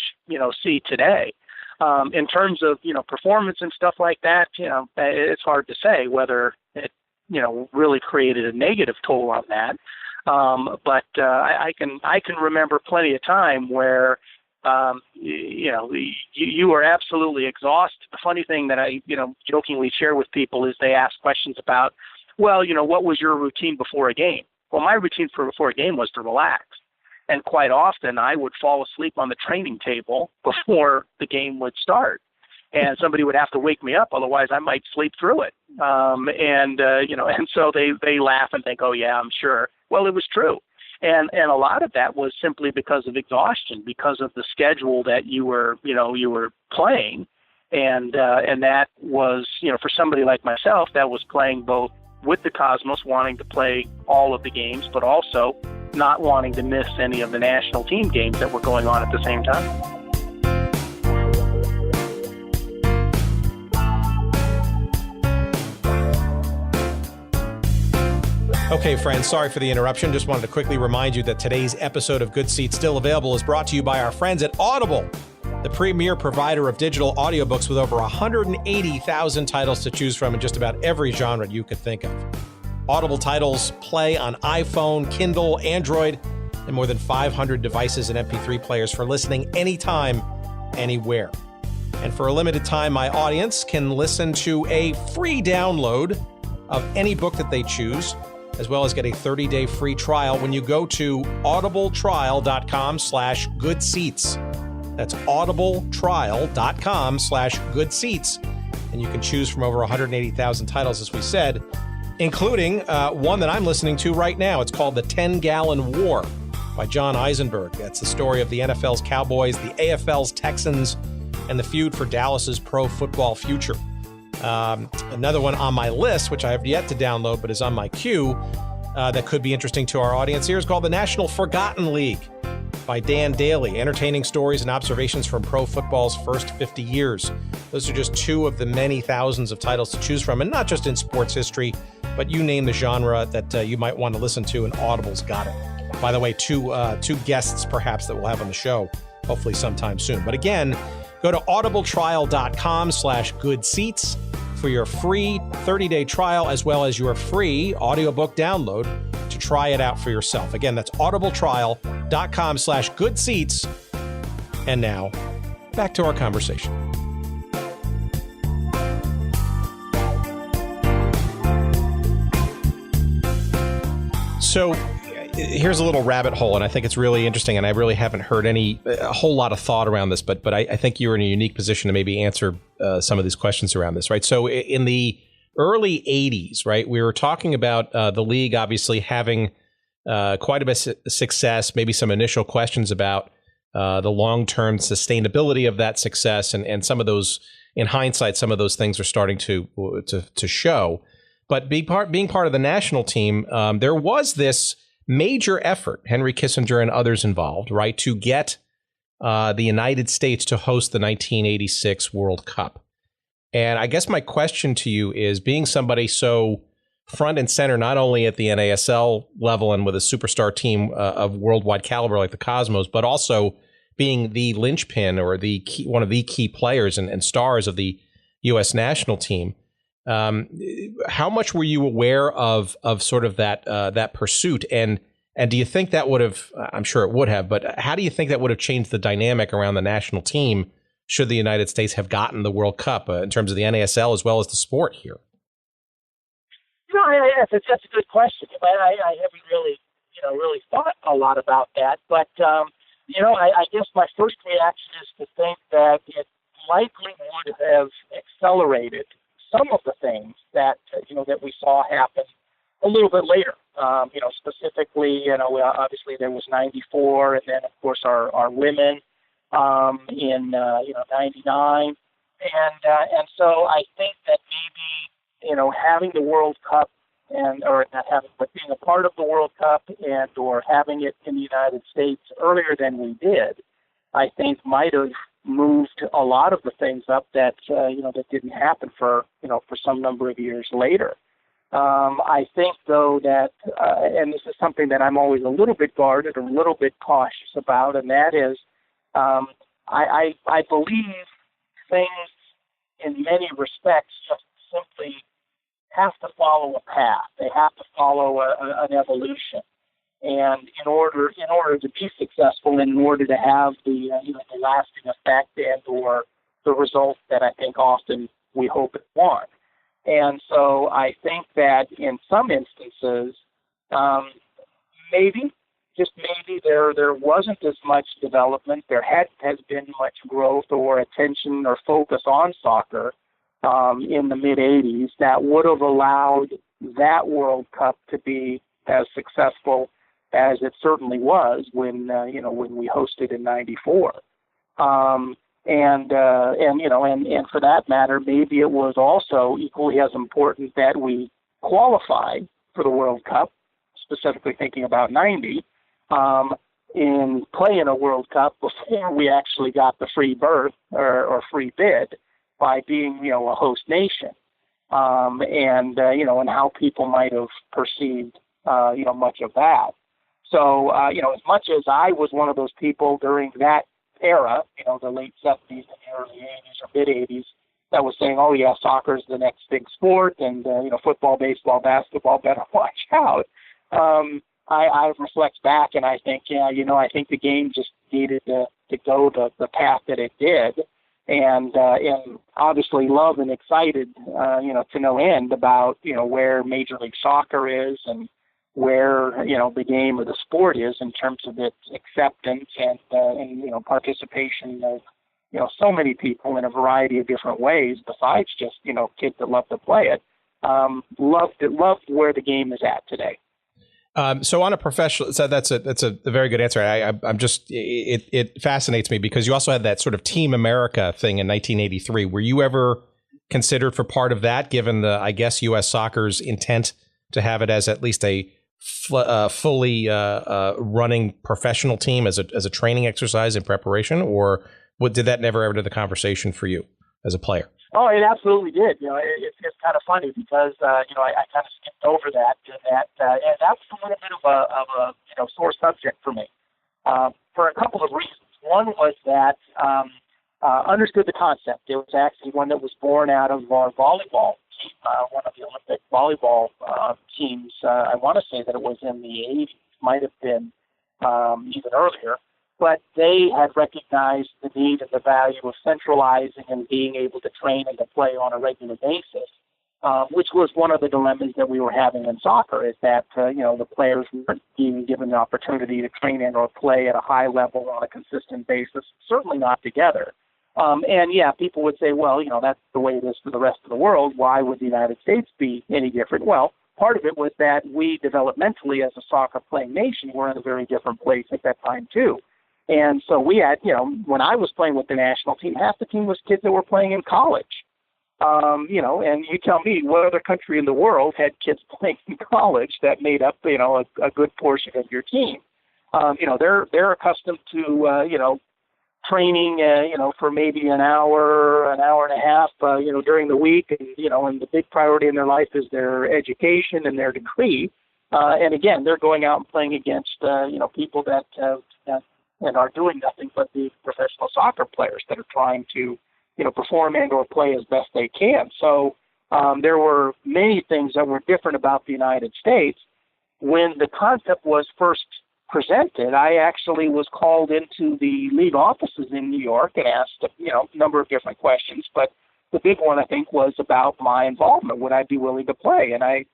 see today. In terms of, performance and stuff like that, it's hard to say whether it, really created a negative toll on that. But I can remember plenty of time where, you were absolutely exhausted. The funny thing that I, jokingly share with people is they ask questions about, well, what was your routine before a game? Well, my routine before a game was to relax. And quite often I would fall asleep on the training table before the game would start. And somebody would have to wake me up, otherwise I might sleep through it. And so they laugh and think, oh, yeah, I'm sure. Well, it was true. And a lot of that was simply because of exhaustion, because of the schedule that you were playing. And that was, for somebody like myself, that was playing both with the Cosmos, wanting to play all of the games, but also not wanting to miss any of the national team games that were going on at the same time. Okay, friends, sorry for the interruption. Just wanted to quickly remind you that today's episode of Good Seats Still Available is brought to you by our friends at Audible, the premier provider of digital audiobooks with over 180,000 titles to choose from in just about every genre you could think of. Audible titles play on iPhone, Kindle, Android, and more than 500 devices and MP3 players for listening anytime, anywhere. And for a limited time, my audience can listen to a free download of any book that they choose, as well as get a 30-day free trial when you go to audibletrial.com/goodseats. That's audibletrial.com/goodseats. And you can choose from over 180,000 titles, as we said, including one that I'm listening to right now. It's called The 10-Gallon War by John Eisenberg. That's the story of the NFL's Cowboys, the AFL's Texans, and the feud for Dallas's pro football future. Another one on my list, which I have yet to download but is on my queue, that could be interesting to our audience here, is called The National Forgotten League by Dan Daly, entertaining stories and observations from pro football's first 50 years. Those are just two of the many thousands of titles to choose from, and not just in sports history, but you name the genre that you might want to listen to, and Audible's got it. By the way, two guests perhaps that we'll have on the show, hopefully sometime soon. But again, go to audibletrial.com/goodseats for your free 30-day trial, as well as your free audiobook download to try it out for yourself. Again, that's audibletrial.com/goodseats. And now, back to our conversation. So here's a little rabbit hole, and I think it's really interesting, and I really haven't heard a whole lot of thought around this, but I think you're in a unique position to maybe answer some of these questions around this, right? So in the early 80s, right, we were talking about the league obviously having quite a bit of success, maybe some initial questions about the long-term sustainability of that success, and some of those, in hindsight, some of those things are starting to show. But being part of the national team, there was this major effort, Henry Kissinger and others involved, right, to get the United States to host the 1986 World Cup. And I guess my question to you is, being somebody so front and center, not only at the NASL level and with a superstar team of worldwide caliber like the Cosmos, but also being the linchpin or one of the key players and stars of the U.S. national team, how much were you aware of sort of that pursuit? And do you think that would have, I'm sure it would have, but how do you think that would have changed the dynamic around the national team should the United States have gotten the World Cup in terms of the NASL as well as the sport here? That's a good question. I haven't really thought a lot about that. But, I guess my first reaction is to think that it likely would have accelerated some of the things that, that we saw happen a little bit later. Specifically, obviously there was 94, and then, of course, our women in 99. And so I think that maybe, having the World Cup or not having, but being a part of the World Cup or having it in the United States earlier than we did, I think might have moved a lot of the things up that that didn't happen for some number of years later. I think, though, that, and this is something that I'm always a little bit guarded, a little bit cautious about, and that is, I believe things in many respects just simply have to follow a path. They have to follow an evolution. And in order to be successful, in order to have the lasting effect and or the result that I think often we hope it want. And so I think that in some instances, maybe there wasn't as much development. There has been much growth or attention or focus on soccer in the mid '80s that would have allowed that World Cup to be as successful as it certainly was when we hosted in '94. And for that matter, maybe it was also equally as important that we qualified for the World Cup, specifically thinking about '90, in playing a World Cup before we actually got the free berth or free bid by being, a host nation, and how people might have perceived, much of that. So, as much as I was one of those people during that era, the late 70s and the early 80s or mid 80s, that was saying, oh yeah, soccer's the next big sport, and football, baseball, basketball, better watch out. I reflect back and I think, I think the game just needed to go the path that it did, and obviously love and excited, to no end about where Major League Soccer is and where the game or the sport is in terms of its acceptance and participation of so many people in a variety of different ways besides just kids that love to play it. Loved where the game is at today. So on a professional, so that's a very good answer. I'm just it fascinates me because you also had that sort of Team America thing in 1983. Were you ever considered for part of that, given the U.S. Soccer's intent to have it as at least a fully running professional team as a training exercise in preparation, or did that never ever enter the conversation for you as a player? Oh, it absolutely did. It's kind of funny because I kind of skipped over that, and that was a little bit of a sore subject for me for a couple of reasons. One was that understood the concept. It was actually one that was born out of our volleyball team, one of the Olympic volleyball teams. I want to say that it was in the 80s, might have been even earlier. But they had recognized the need and the value of centralizing and being able to train and to play on a regular basis, which was one of the dilemmas that we were having in soccer, is that, the players weren't being given the opportunity to train and or play at a high level on a consistent basis, certainly not together. People would say, well, that's the way it is for the rest of the world. Why would the United States be any different? Well, part of it was that we developmentally as a soccer playing nation were in a very different place at that time, too. And so we had, when I was playing with the national team, half the team was kids that were playing in college. And you tell me what other country in the world had kids playing in college that made up, a good portion of your team. They're accustomed to, training, for maybe an hour and a half, during the week. And the big priority in their life is their education and their degree. And again, they're going out and playing against, people that and are doing nothing but the professional soccer players that are trying to, perform and or play as best they can. So there were many things that were different about the United States. When the concept was first presented, I actually was called into the league offices in New York and asked, a number of different questions. But the big one, I think, was about my involvement. Would I be willing to play? And I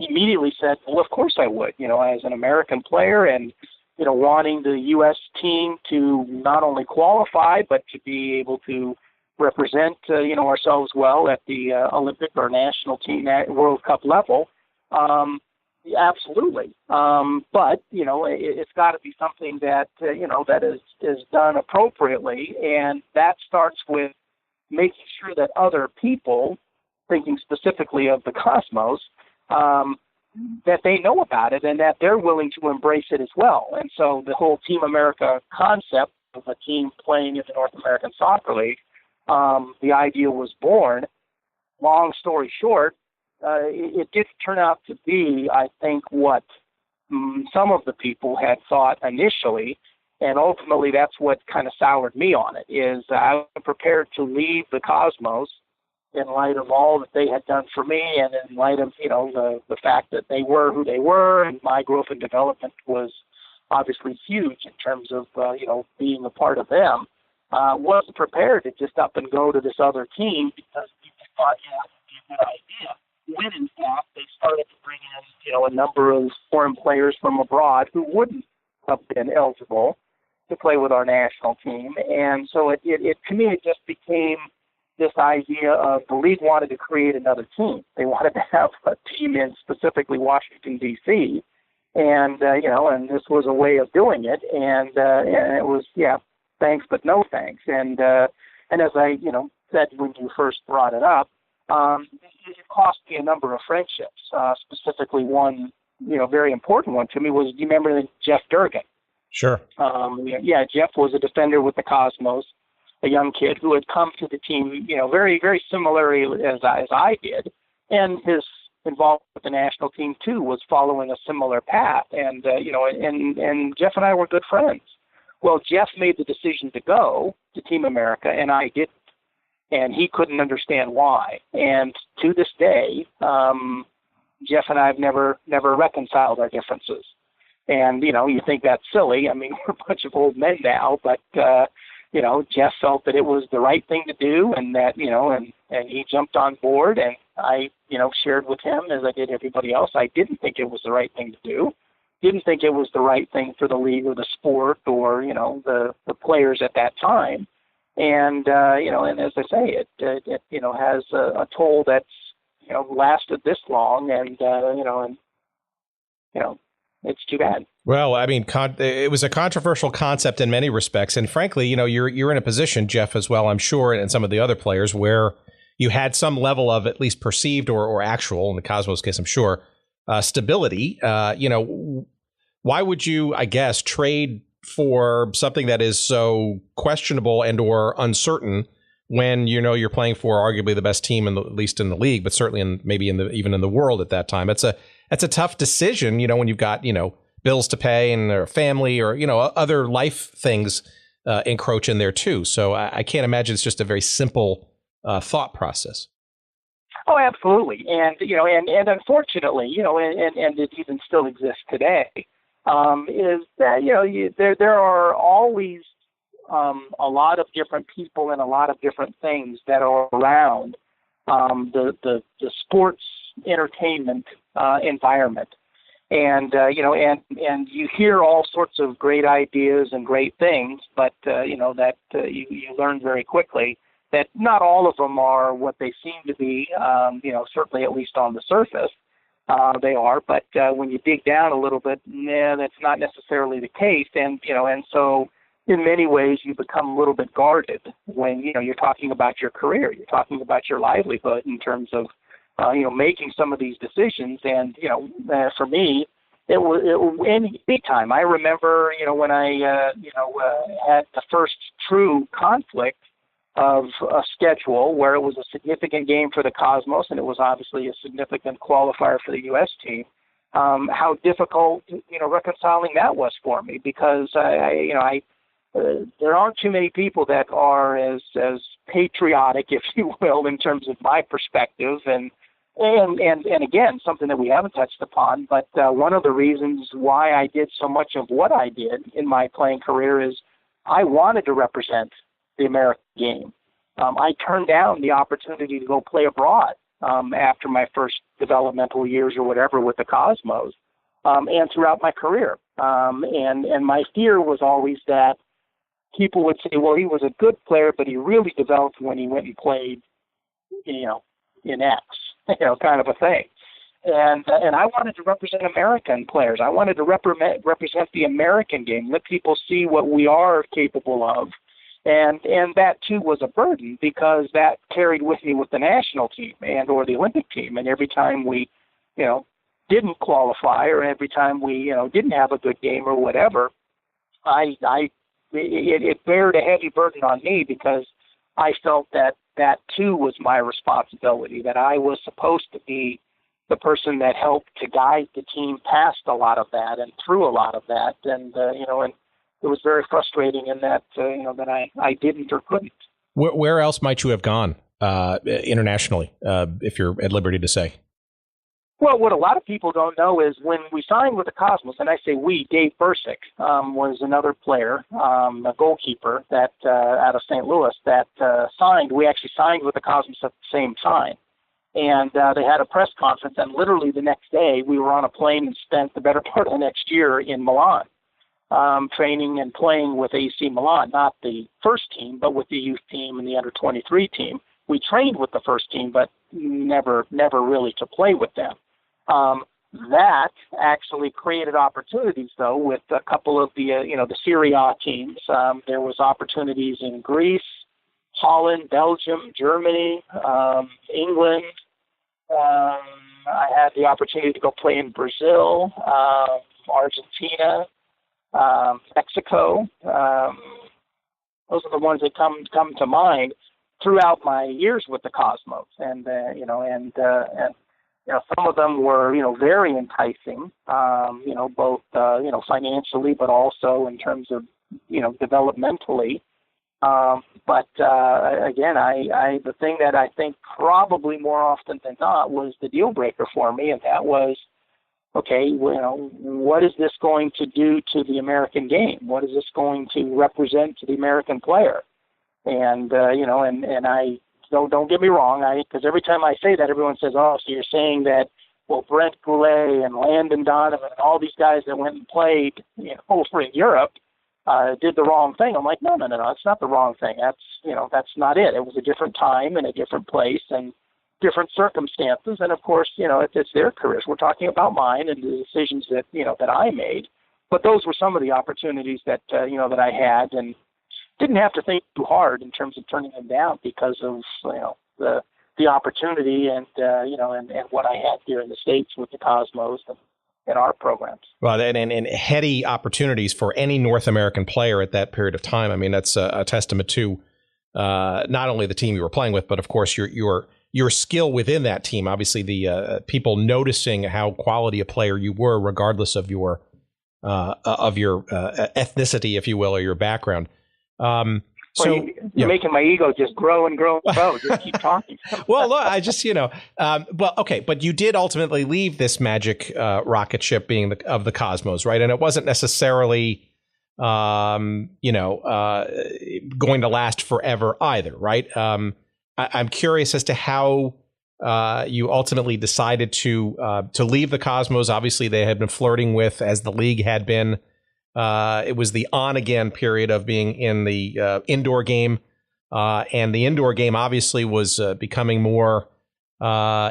immediately said, well, of course I would, as an American player and wanting the U.S. team to not only qualify, but to be able to represent, ourselves well at the Olympic or national team at World Cup level. Absolutely. But, it's got to be something that, that is done appropriately. And that starts with making sure that other people, thinking specifically of the Cosmos, that they know about it and that they're willing to embrace it as well. And so the whole Team America concept of a team playing in the North American Soccer League, the idea was born. Long story short, it did turn out to be, I think, what some of the people had thought initially, and ultimately that's what kind of soured me on it, is I was prepared to leave the Cosmos in light of all that they had done for me, and in light of, the fact that they were who they were, and my growth and development was obviously huge in terms of, being a part of them. Wasn't prepared to just up and go to this other team because people thought, it would be a good idea. When in fact they started to bring in, a number of foreign players from abroad who wouldn't have been eligible to play with our national team. And so it to me, it just became this idea of the league wanted to create another team. They wanted to have a team in specifically Washington, D.C., and, and this was a way of doing it. And it was, thanks, but no thanks. And as I, said when you first brought it up, it cost me a number of friendships. Specifically one, very important one to me was, do you remember Jeff Durgan? Sure. Jeff was a defender with the Cosmos, a young kid who had come to the team, very, very similarly as I did. And his involvement with the national team, too, was following a similar path. And, and Jeff and I were good friends. Well, Jeff made the decision to go to Team America, and I didn't. And he couldn't understand why. And to this day, Jeff and I have never reconciled our differences. And, you think that's silly. I mean, we're a bunch of old men now, but, Jeff felt that it was the right thing to do, and that, and he jumped on board, and I, shared with him, as I did everybody else. I didn't think it was the right thing to do. Didn't think it was the right thing for the league or the sport or, the players at that time. And, and as I say, it has a toll that's, lasted this long, and, it's too bad. Well, I mean, it was a controversial concept in many respects. And frankly, you're in a position, Jeff, as well, I'm sure, and some of the other players, where you had some level of at least perceived or actual, in the Cosmos case, I'm sure, stability. Why would you, I guess, trade for something that is so questionable and or uncertain when you're playing for arguably the best team at least in the league, but certainly even in the world at that time? It's a tough decision, when you've got bills to pay and a family or other life things encroach in there too. So I can't imagine it's just a very simple thought process. Oh, absolutely, and and unfortunately, and it even still exists today. Is that there are always a lot of different people and a lot of different things that are around the sports entertainment environment, and and you hear all sorts of great ideas and great things, but you learn very quickly that not all of them are what they seem to be. Certainly at least on the surface. They are, but when you dig down a little bit, that's not necessarily the case. And so in many ways you become a little bbit guarded when you're talking about your career, you're talking about your livelihood in terms of making some of these decisions. And for me, it was any time. I remember when I had the first true conflict of a schedule where it was a significant game for the Cosmos, and it was obviously a significant qualifier for the U.S. team, how difficult, reconciling that was for me, because there aren't too many people that are as patriotic, if you will, in terms of my perspective, and again, something that we haven't touched upon, but one of the reasons why I did so much of what I did in my playing career is I wanted to represent the American game. I turned down the opportunity to go play abroad after my first developmental years or whatever with the Cosmos, and throughout my career. And my fear was always that people would say, well, he was a good player, but he really developed when he went and played, in X, kind of a thing. And I wanted to represent American players. I wanted to represent the American game, let people see what we are capable of. And that, too, was a burden, because that carried with me with the national team and or the Olympic team. And every time we, didn't qualify, or every time we, didn't have a good game or whatever, I it bared a heavy burden on me because I felt that too was my responsibility, that I was supposed to be the person that helped to guide the team past a lot of that and through a lot of that. And, and it was very frustrating in that, that I didn't or couldn't. Where else might you have gone internationally, if you're at liberty to say? Well, what a lot of people don't know is when we signed with the Cosmos, and I say we, Dave Bursick was another player, a goalkeeper that out of St. Louis that signed. We actually signed with the Cosmos at the same time. And they had a press conference, and literally the next day we were on a plane and spent the better part of the next year in Milan, training and playing with AC Milan, not the first team, but with the youth team and the under-23 team. We trained with the first team, but never really to play with them. That actually created opportunities, though, with a couple of the the Serie A teams. There was opportunities in Greece, Holland, Belgium, Germany, England. I had the opportunity to go play in Brazil, Argentina, Mexico. Those are the ones that come to mind throughout my years with the Cosmos, and some of them were very enticing, both financially, but also in terms of developmentally. But again, the thing that I think probably more often than not was the deal breaker for me, and that was, okay, what is this going to do to the American game? What is this going to represent to the American player? And and I don't get me wrong, because every time I say that, everyone says, "Oh, so you're saying that Brent Goulet and Landon Donovan and all these guys that went and played over in Europe did the wrong thing." I'm like, no, it's not the wrong thing. That's not it. It was a different time and a different place and different circumstances. And of course, it's their careers. We're talking about mine and the decisions that that I made. But those were some of the opportunities that that I had, and didn't have to think too hard in terms of turning them down because of the opportunity and what I had here in the States with the Cosmos and our programs. Well, and heady opportunities for any North American player at that period of time. I mean, that's a testament to not only the team you were playing with, but of course your skill within that team. Obviously, the people noticing how quality a player you were, regardless of your ethnicity, if you will, or your background. You're making my ego just grow and grow and grow. Just keep talking. Well, look, I just, okay, but you did ultimately leave this magic rocket ship being of the Cosmos, right? And it wasn't necessarily, going to last forever either, right? I'm curious as to how you ultimately decided to leave the Cosmos. Obviously, they had been flirting with, as the league had been. It was the on-again period of being in the indoor game. And the indoor game obviously was becoming more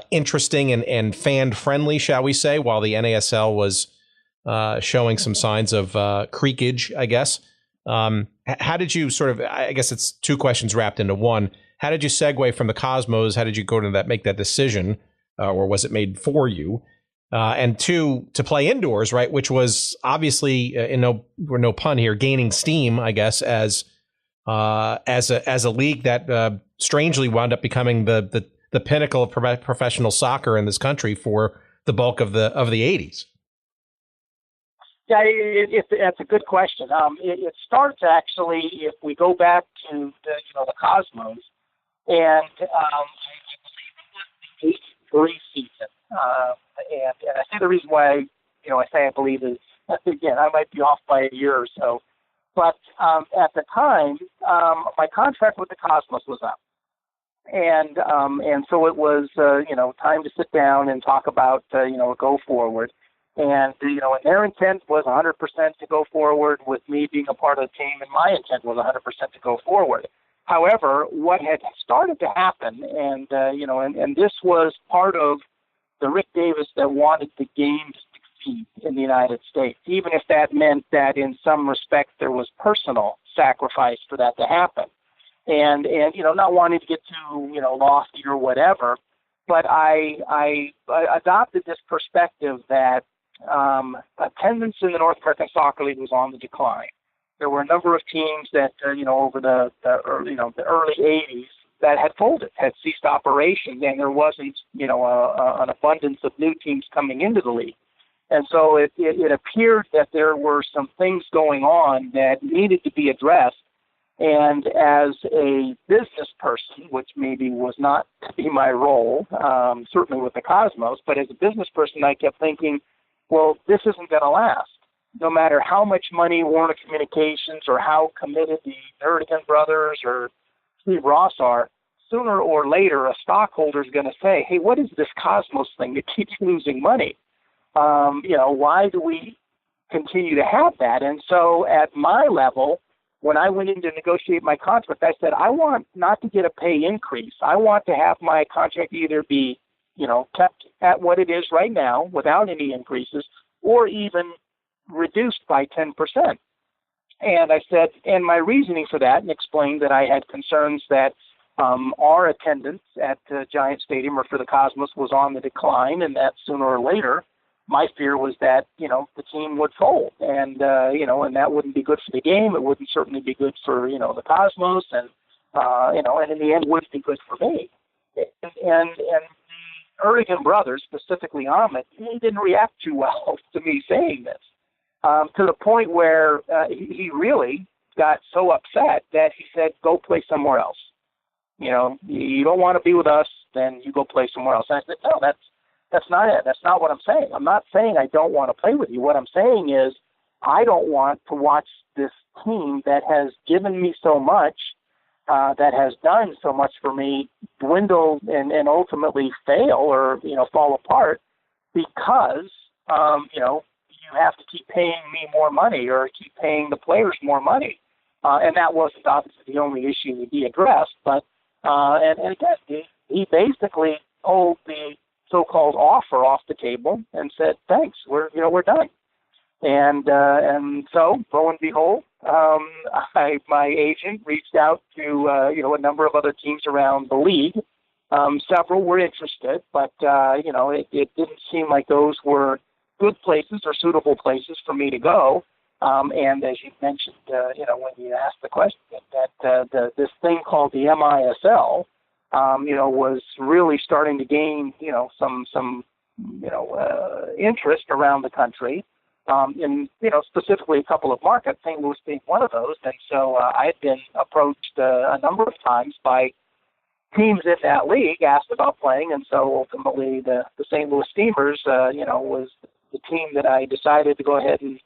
interesting and fan-friendly, shall we say, while the NASL was showing some signs of creakage, I guess. How did you I guess it's two questions wrapped into one. How did you segue from the Cosmos? How did you go to make that decision? Or was it made for you? And two, to play indoors, right, which was obviously, no pun here, gaining steam, I guess, as a league that strangely wound up becoming the pinnacle of professional soccer in this country for the bulk of the 80s. Yeah, that's a good question. It starts actually if we go back to the Cosmos, and I believe it was the 83 season. And I say the reason why, I say I believe is, again, I might be off by a year or so. But at the time, my contract with the Cosmos was up. And so it was, time to sit down and talk about, a go forward. And, and their intent was 100% to go forward with me being a part of the team, and my intent was 100% to go forward. However, what had started to happen, and this was part of the Rick Davis that wanted the game to succeed in the United States, even if that meant that in some respects there was personal sacrifice for that to happen. And not wanting to get too, lofty or whatever, but I adopted this perspective that attendance in the North American Soccer League was on the decline. there were a number of teams that, over the early 80s that had folded, had ceased operations, and there wasn't, an abundance of new teams coming into the league. And so it appeared that there were some things going on that needed to be addressed. And as a business person, which maybe was not to be my role, certainly with the Cosmos, but as a business person, I kept thinking, well, this isn't going to last. No matter how much money Warner Communications or how committed the Nerdigan brothers or Steve Ross are, sooner or later a stockholder is going to say, hey, what is this Cosmos thing that keeps losing money? Why do we continue to have that? And so at my level, when I went in to negotiate my contract, I said, I want not to get a pay increase. I want to have my contract either be, kept at what it is right now without any increases, or even reduced by 10%. And I said, and my reasoning for that, and explained that I had concerns that our attendance at Giant Stadium or for the Cosmos was on the decline, and that sooner or later, my fear was that, the team would fold, and that wouldn't be good for the game. It wouldn't certainly be good for, the Cosmos, and in the end, wouldn't be good for me. And the Erdogan brothers, specifically Ahmet, he didn't react too well to me saying this, to the point where he really got so upset that he said, go play somewhere else. You don't want to be with us, then you go play somewhere else. And I said, no, that's not it. That's not what I'm saying. I'm not saying I don't want to play with you. What I'm saying is I don't want to watch this team that has given me so much, that has done so much for me, dwindle and ultimately fail or, fall apart because, you have to keep paying me more money or keep paying the players more money. And that wasn't obviously the only issue he addressed. But, and again, he basically pulled the so-called offer off the table and said, thanks, we're done. And so, lo and behold, my agent reached out to, a number of other teams around the league. Several were interested, but, it didn't seem like those were good places or suitable places for me to go. And as you mentioned, when you asked the question, that this thing called the MISL, was really starting to gain, some interest around the country, in, specifically a couple of markets, St. Louis being one of those. And so I had been approached a number of times by teams in that league asked about playing. And so ultimately the St. Louis Steamers, was the team that I decided to go ahead and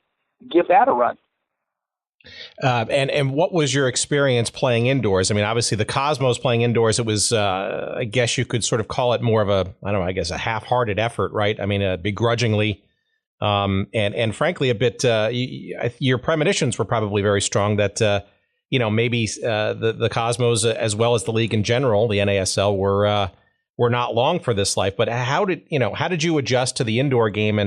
give that a run. And what was your experience playing indoors? I mean, obviously the Cosmos playing indoors, it was, I guess you could sort of call it more of a half-hearted effort, right? I mean, begrudgingly, and frankly, a bit, your premonitions were probably very strong that, maybe the Cosmos, as well as the league in general, the NASL, were not long for this life. But how did you adjust to the indoor game,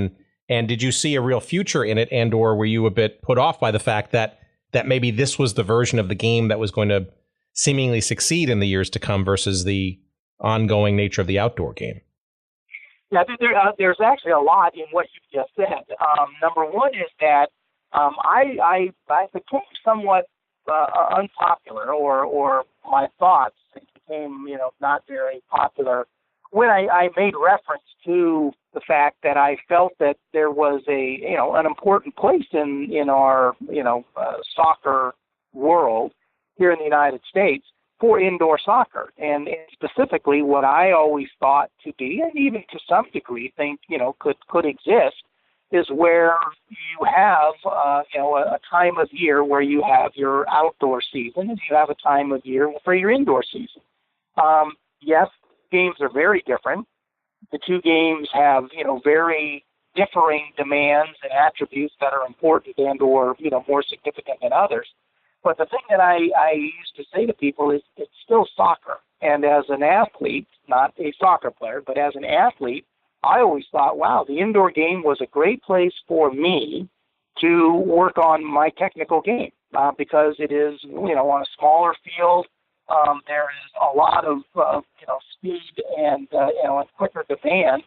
and did you see a real future in it, and or were you a bit put off by the fact that maybe this was the version of the game that was going to seemingly succeed in the years to come versus the ongoing nature of the outdoor game? Yeah, there's actually a lot in what you just said. Number one is that I became somewhat unpopular, or my thoughts became not very popular when I made reference to the fact that I felt that there was an important place in our soccer world here in the United States for indoor soccer, and specifically what I always thought to be, and even to some degree think could exist, is where you have a time of year where you have your outdoor season and you have a time of year for your indoor season. Yes, games are very different. The two games have, very differing demands and attributes that are important and or, more significant than others. But the thing that I used to say to people is it's still soccer. And as an athlete, not a soccer player, but as an athlete, I always thought, wow, the indoor game was a great place for me to work on my technical game because it is, on a smaller field. There is a lot of speed and a quicker demand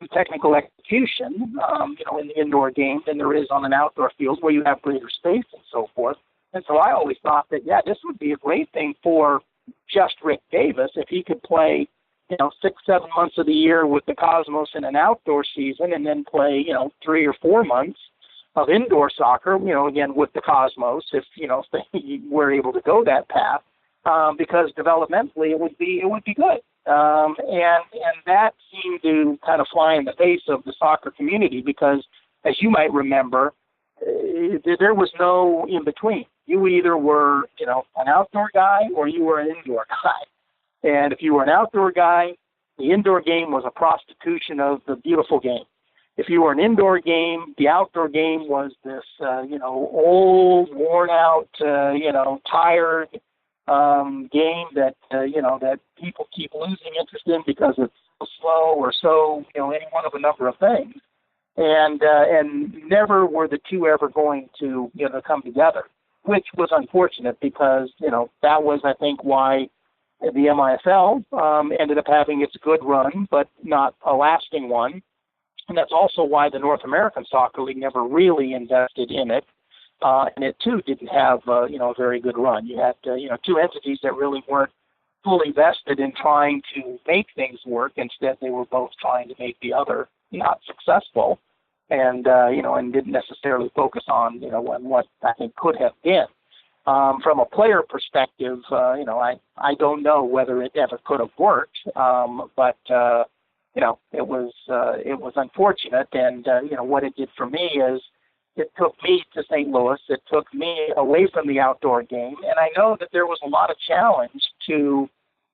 technical execution, in the indoor game than there is on an outdoor field where you have greater space and so forth. And so I always thought that, this would be a great thing for just Rick Davis if he could play, 6-7 months of the year with the Cosmos in an outdoor season and then play, 3 or 4 months of indoor soccer, again, with the Cosmos, if they were able to go that path, because developmentally it would be good. And that seemed to kind of fly in the face of the soccer community because, as you might remember, there was no in between. You either were, an outdoor guy or you were an indoor guy. And if you were an outdoor guy, the indoor game was a prostitution of the beautiful game. If you were an indoor game, the outdoor game was this, old, worn out, tired game that, that people keep losing interest in because it's so slow or so, any one of a number of things. And never were the two ever going to, come together, which was unfortunate because, that was, I think, why the MIFL ended up having its good run, but not a lasting one. And that's also why the North American Soccer League never really invested in it. And it, too, didn't have, a very good run. You had, two entities that really weren't fully vested in trying to make things work. Instead, they were both trying to make the other not successful and, and didn't necessarily focus on, on what I think could have been. From a player perspective, I don't know whether it ever could have worked, but it was unfortunate. And what it did for me is it took me to St. Louis. It took me away from the outdoor game, and I know that there was a lot of challenge to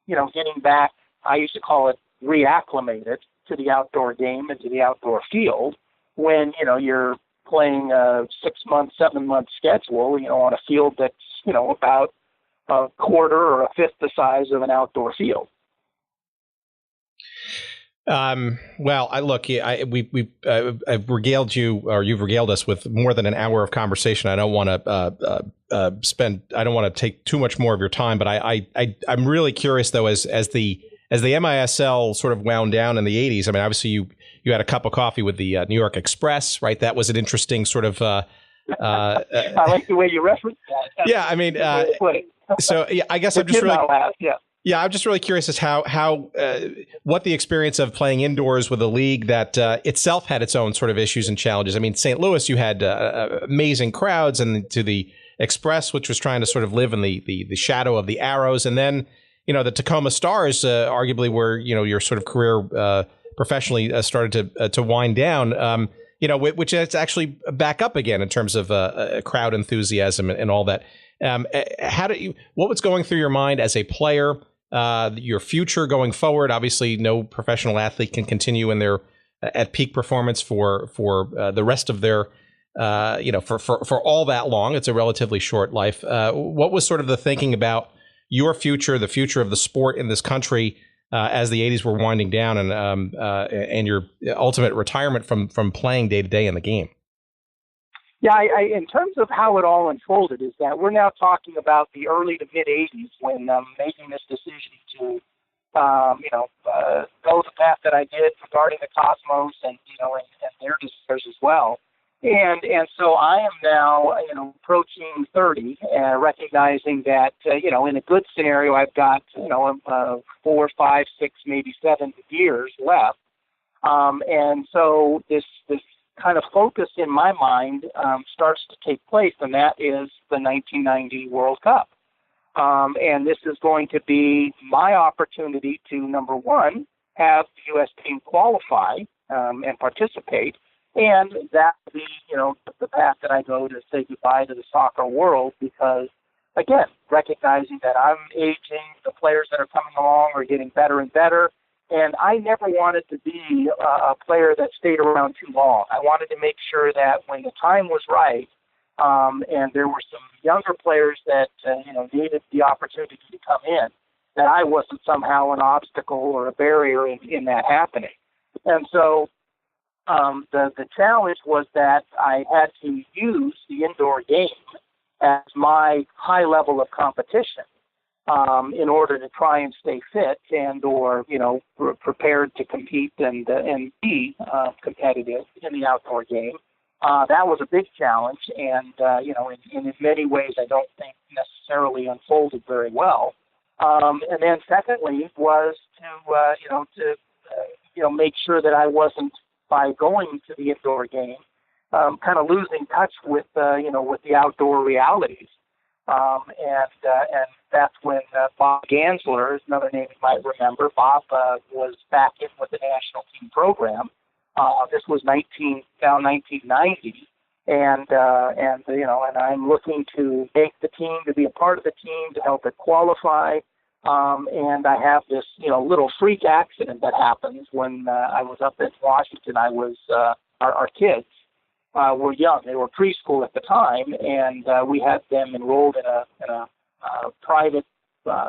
getting back. I used to call it reacclimated to the outdoor game and to the outdoor field when you're playing a 6-month, 7-month schedule, on a field that's, about a quarter or a fifth the size of an outdoor field. Well, I've regaled you, or you've regaled us with more than an hour of conversation. I don't want to take too much more of your time, but I'm really curious though, as the MISL sort of wound down in the 80s. I mean, obviously you had a cup of coffee with the New York Express, right? That was an interesting sort of. I like the way you referenced that. Yeah, I mean, so yeah, I guess I'm just really. Yeah, I'm just really curious as how what the experience of playing indoors with a league that itself had its own sort of issues and challenges. I mean, St. Louis, you had amazing crowds, and to the Express, which was trying to sort of live in the shadow of the Arrows, and then the Tacoma Stars, arguably where your sort of career professionally started to wind down. Which is actually back up again in terms of crowd enthusiasm and all that. What was going through your mind as a player? Your future going forward. Obviously, no professional athlete can continue in their at peak performance for the rest of their for all that long. It's a relatively short life. What was sort of the thinking about your future, the future of the sport in this country as the 80s were winding down, and your ultimate retirement from playing day to day in the game? Yeah, in terms of how it all unfolded, is that we're now talking about the early to mid '80s when making this decision to, go the path that I did regarding the Cosmos and their desires as well. And so I am now, approaching 30, recognizing that, in a good scenario, I've got, 4, 5, 6, maybe 7 years left. And so this kind of focus in my mind starts to take place, and that is the 1990 World Cup. And this is going to be my opportunity to, number one, have the U.S. team qualify and participate. And that would be, the path that I go to say goodbye to the soccer world because, again, recognizing that I'm aging, the players that are coming along are getting better and better, and I never wanted to be a player that stayed around too long. I wanted to make sure that when the time was right, and there were some younger players that, needed the opportunity to come in, that I wasn't somehow an obstacle or a barrier in that happening. And so the challenge was that I had to use the indoor game as my high level of competition. in order to try and stay fit and or, prepared to compete and be competitive in the outdoor game. That was a big challenge, and, in many ways I don't think necessarily unfolded very well. And then secondly was to make sure that I wasn't, by going to the indoor game, kind of losing touch with the outdoor realities. And that's when Bob Gansler is another name you might remember. Bob was back in with the national team program. This was 1990, and I'm looking to make the team, to be a part of the team, to help it qualify. And I have this, little freak accident that happens when I was up in Washington. I was our kids were young; they were preschool at the time, and we had them enrolled in a private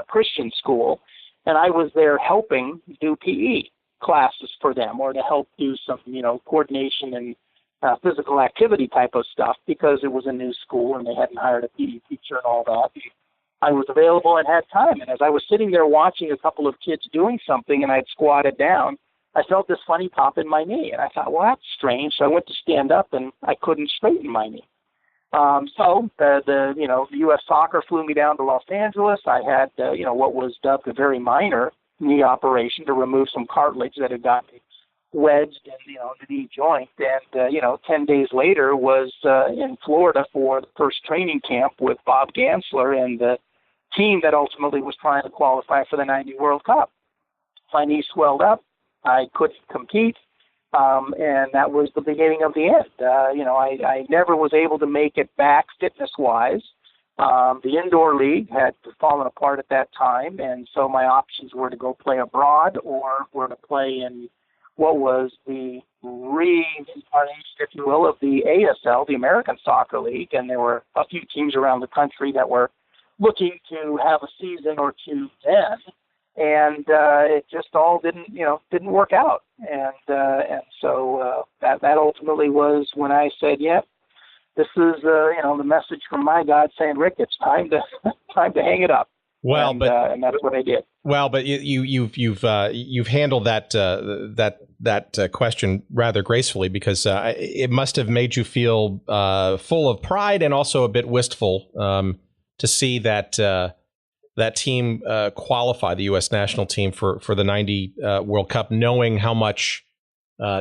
Christian school, and I was there helping do PE classes for them, or to help do some, coordination and physical activity type of stuff, because it was a new school and they hadn't hired a PE teacher and all that. I was available and had time, and as I was sitting there watching a couple of kids doing something, and I'd squatted down, I felt this funny pop in my knee, and I thought, well, that's strange. So I went to stand up, and I couldn't straighten my knee. So the U.S. Soccer flew me down to Los Angeles. I had what was dubbed a very minor knee operation to remove some cartilage that had gotten wedged in the knee joint, and 10 days later was in Florida for the first training camp with Bob Gansler and the team that ultimately was trying to qualify for the '90 World Cup. My knee swelled up. I couldn't compete, and that was the beginning of the end. I never was able to make it back fitness-wise. The indoor league had fallen apart at that time, and so my options were to go play abroad or were to play in what was the reincarnation, if you will, of the ASL, the American Soccer League, and there were a few teams around the country that were looking to have a season or two then, and it just all didn't work out, and so that ultimately was when I said, "Yep, this is the message from my God saying, Rick, it's time to hang it up." Well, and that's what I did. Well, but you've handled that question rather gracefully, because it must have made you feel full of pride and also a bit wistful to see that team qualify, the U.S. national team for the '90 World Cup, knowing how much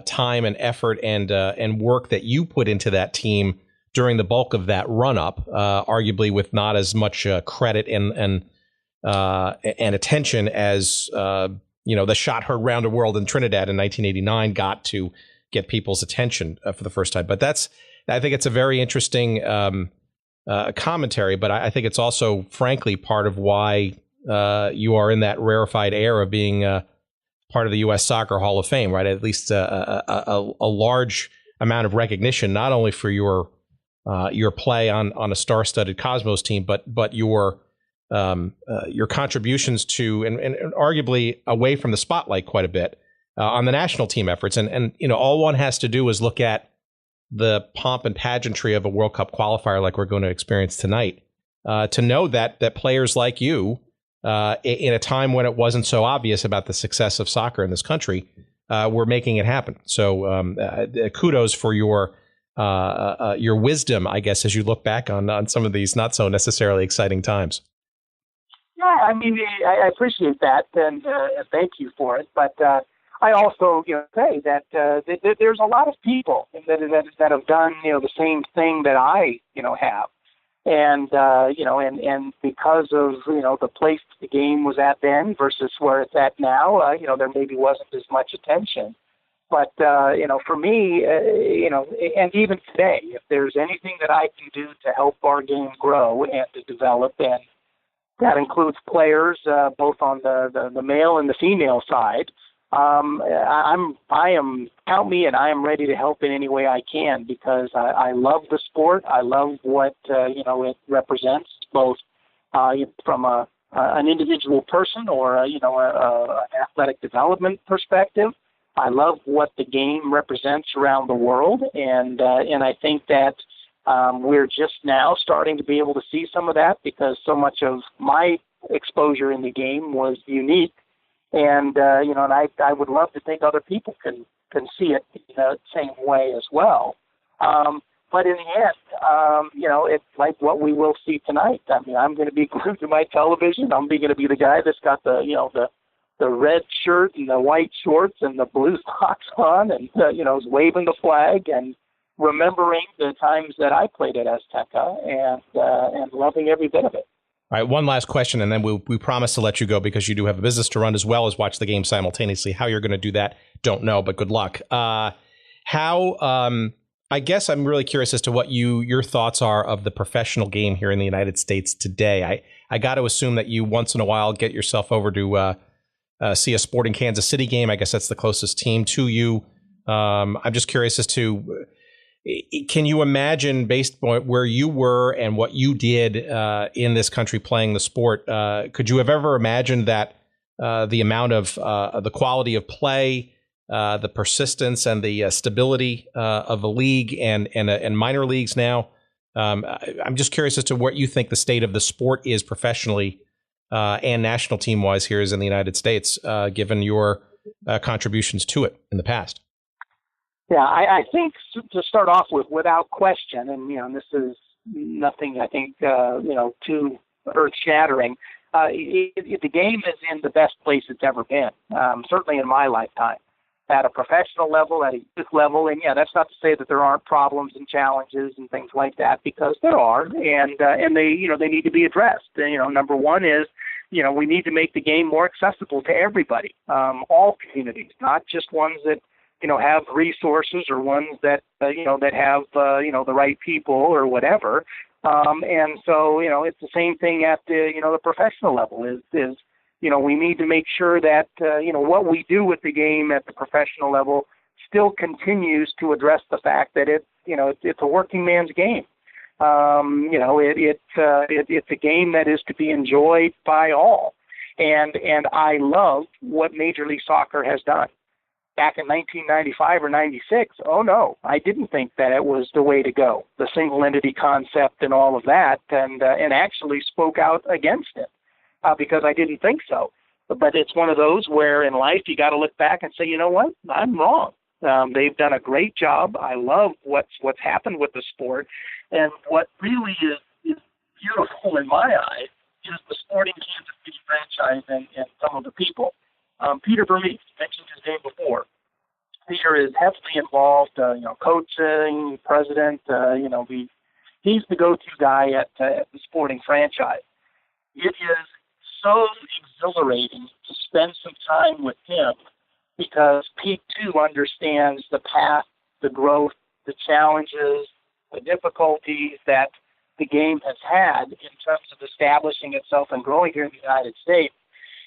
time and effort and work that you put into that team during the bulk of that run up, arguably with not as much credit and attention as the shot heard round the world in Trinidad in 1989 got to get people's attention for the first time. But I think it's a very interesting commentary, but I think it's also, frankly, part of why you are in that rarefied air of being part of the U.S. Soccer Hall of Fame, right? At least a large amount of recognition, not only for your play on a star-studded Cosmos team, but your contributions to and arguably away from the spotlight quite a bit on the national team efforts. And all one has to do is look at the pomp and pageantry of a World Cup qualifier like we're going to experience tonight, to know that players like you, in a time when it wasn't so obvious about the success of soccer in this country, were making it happen. So kudos for your wisdom, I guess, as you look back on some of these not so necessarily exciting times. Yeah, I mean, I appreciate that, and thank you for it. But I also, say that there's a lot of people that have done, the same thing that I, have, and and because of the place the game was at then versus where it's at now, there maybe wasn't as much attention. But for me, and even today, if there's anything that I can do to help our game grow and to develop, and that includes players both on the male and the female side, count me, and I am ready to help in any way I can, because I love the sport. I love what it represents, both from an individual person or an athletic development perspective. I love what the game represents around the world, and I think that we're just now starting to be able to see some of that, because so much of my exposure in the game was unique. And, and I would love to think other people can see it the same way as well. But in the end, it's like what we will see tonight. I mean, I'm going to be glued to my television. I'm going to be the guy that's got the red shirt and the white shorts and the blue socks on, and is waving the flag and remembering the times that I played at Azteca and loving every bit of it. All right, one last question, and then we promise to let you go because you do have a business to run as well as watch the game simultaneously. How you're going to do that, don't know, but good luck. I guess I'm really curious as to what your thoughts are of the professional game here in the United States today. I got to assume that you once in a while get yourself over to see a Sporting Kansas City game. I guess that's the closest team to you. I'm just curious as to, can you imagine, based on where you were and what you did in this country playing the sport, could you have ever imagined that the amount of the quality of play, the persistence and the stability of a league and minor leagues now? I'm just curious as to what you think the state of the sport is professionally and national team wise here is in the United States, given your contributions to it in the past. Yeah, I think to start off with, without question, and this is nothing I think too earth-shattering. The game is in the best place it's ever been, certainly in my lifetime, at a professional level, at a youth level, and that's not to say that there aren't problems and challenges and things like that, because there are, and they need to be addressed. Number one is, we need to make the game more accessible to everybody, all communities, not just ones that have resources or ones that that have the right people or whatever. And so it's the same thing at the professional level. Is we need to make sure that what we do with the game at the professional level still continues to address the fact that it's a working man's game. It's a game that is to be enjoyed by all. And I love what Major League Soccer has done. Back in 1995 or 96, oh no, I didn't think that it was the way to go, the single entity concept and all of that, and actually spoke out against it because I didn't think so. But it's one of those where in life you got to look back and say, you know what, I'm wrong. They've done a great job. I love what's happened with the sport, and what really is beautiful in my eyes is the Sporting Kansas City franchise and some of the people. Peter Vermees, mentioned his name before. Peter is heavily involved, coaching, president. He's the go-to guy at the Sporting franchise. It is so exhilarating to spend some time with him because Pete too understands the path, the growth, the challenges, the difficulties that the game has had in terms of establishing itself and growing here in the United States.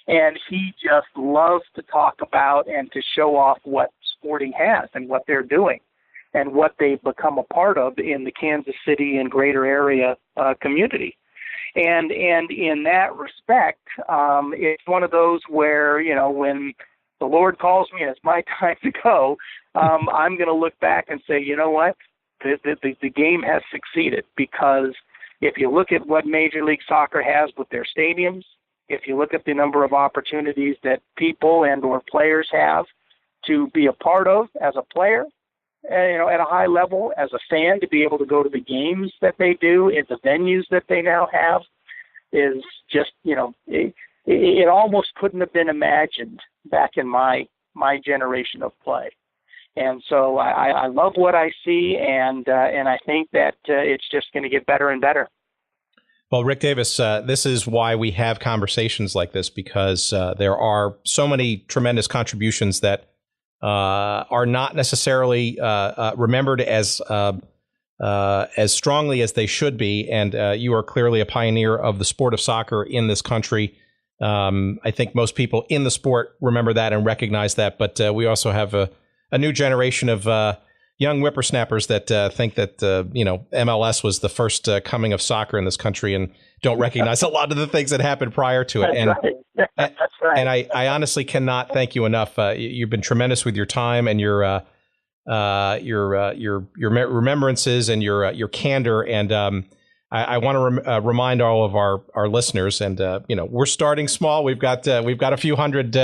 And he just loves to talk about and to show off what Sporting has and what they're doing and what they've become a part of in the Kansas City and greater area community. And in that respect, it's one of those where, when the Lord calls me and it's my time to go, I'm going to look back and say, you know what, the game has succeeded, because if you look at what Major League Soccer has with their stadiums, if you look at the number of opportunities that people and or players have to be a part of as a player, at a high level, as a fan, to be able to go to the games that they do, at the venues that they now have, is just, it almost couldn't have been imagined back in my generation of play. And so I love what I see, and I think that it's just going to get better and better. Well, Rick Davis, this is why we have conversations like this, because there are so many tremendous contributions that are not necessarily remembered as strongly as they should be. And you are clearly a pioneer of the sport of soccer in this country. I think most people in the sport remember that and recognize that. But we also have a new generation of young whippersnappers that think that, MLS was the first coming of soccer in this country and don't recognize a lot of the things that happened prior to it. That's right. And I honestly cannot thank you enough. You've been tremendous with your time and your remembrances and your candor. And I want to remind all of our listeners, and we're starting small. We've got a few hundred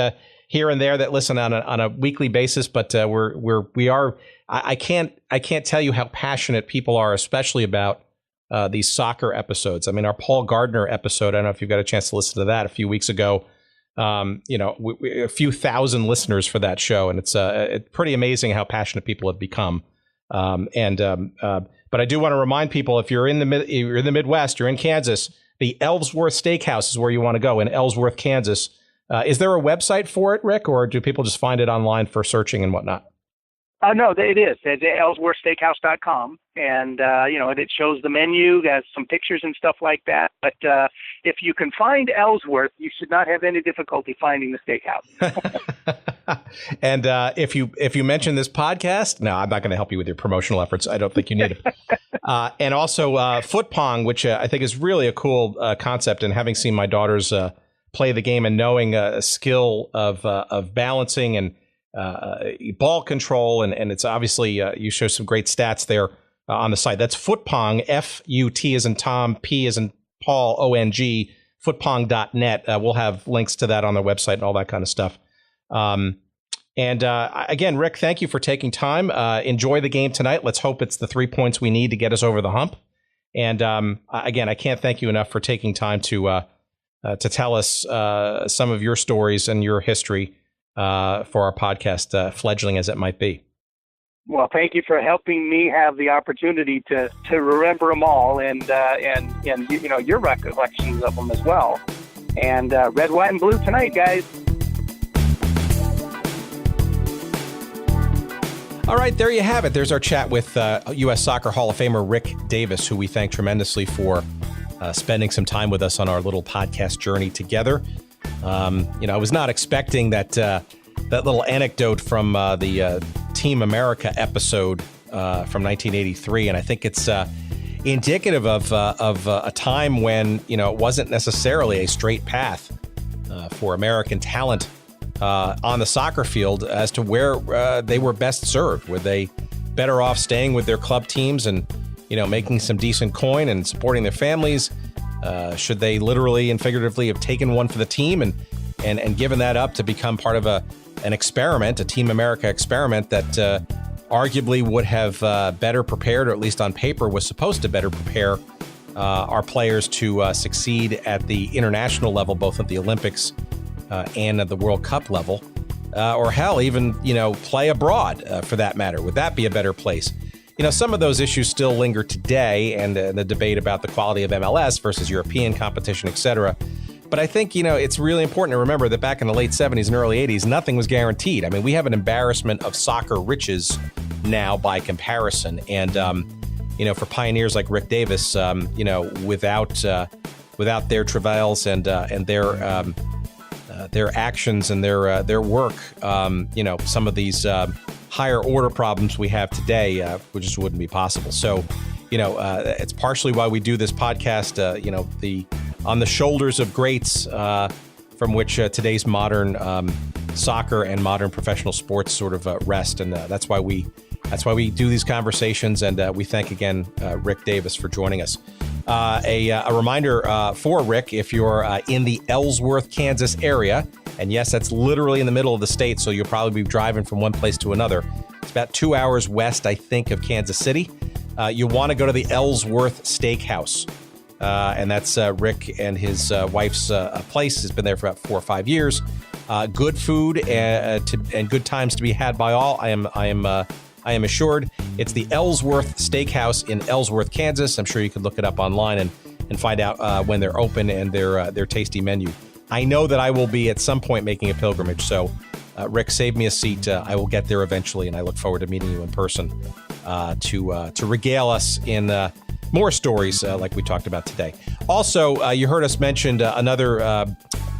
here and there that listen on a weekly basis, but I can't tell you how passionate people are, especially about these soccer episodes. I mean, our Paul Gardner episode, I don't know if you've got a chance to listen to that a few weeks ago. A few thousand listeners for that show, and it's pretty amazing how passionate people have become. But I do want to remind people, if you're in the Midwest, you're in Kansas, the Ellsworth Steak House is where you want to go in Ellsworth, Kansas. Is there a website for it, Rick, or do people just find it online for searching and whatnot? No, it is. It's ellsworthsteakhouse.com, and it shows the menu, has some pictures and stuff like that. But if you can find Ellsworth, you should not have any difficulty finding the steakhouse. And if you mention this podcast, no, I'm not going to help you with your promotional efforts. I don't think you need it. And also foot pong, which I think is really a cool concept. And having seen my daughters play the game and knowing a skill of balancing and ball control, and it's obviously you show some great stats there on the site. That's foot pong, F-U-T as in Tom, P as in Paul, O-N-G, footpong.net. We'll have links to that on the website and all that kind of stuff. Again, Rick, thank you for taking time. Enjoy the game tonight. Let's hope it's the 3 points we need to get us over the hump. And again, I can't thank you enough for taking time to tell us some of your stories and your history for our podcast, fledgling as it might be. Well, thank you for helping me have the opportunity to remember them all, and your recollections of them as well. And red, white, and blue tonight, guys. All right, there you have it. There's our chat with U.S. Soccer Hall of Famer Rick Davis, who we thank tremendously for spending some time with us on our little podcast journey together. I was not expecting that little anecdote from the Team America episode from 1983, and I think it's indicative of a time when it wasn't necessarily a straight path for American talent on the soccer field as to where they were best served. Were they better off staying with their club teams and making some decent coin and supporting their families? Should they literally and figuratively have taken one for the team and given that up to become part of an experiment, a Team America experiment that arguably would have better prepared, or at least on paper was supposed to better prepare our players to succeed at the international level, both at the Olympics and at the World Cup level, or hell, even play abroad for that matter? Would that be a better place? Some of those issues still linger today, and the debate about the quality of MLS versus European competition, et cetera. But I think, it's really important to remember that back in the late 70s and early 80s, nothing was guaranteed. I mean, we have an embarrassment of soccer riches now by comparison. And, for pioneers like Rick Davis, without their travails and their actions and their work, some of these higher order problems we have today just wouldn't be possible. So, it's partially why we do this podcast, on the shoulders of greats from which today's modern soccer and modern professional sports sort of rest. And that's why we do these conversations. And we thank again Rick Davis for joining us. A reminder for Rick, if you're in the Ellsworth, Kansas area, and yes, that's literally in the middle of the state, so you'll probably be driving from one place to another. It's about 2 hours west, I think, of Kansas City. You want to go to the Ellsworth Steak House. And that's Rick and his wife's place. Has been there for about 4 or 5 years. Good food and good times to be had by all. I am assured. It's the Ellsworth Steak House in Ellsworth, Kansas. I'm sure you can look it up online and find out when they're open and their tasty menu. I know that I will be at some point making a pilgrimage. So, Rick, save me a seat. I will get there eventually, and I look forward to meeting you in person to regale us in more stories like we talked about today. Also, you heard us mention another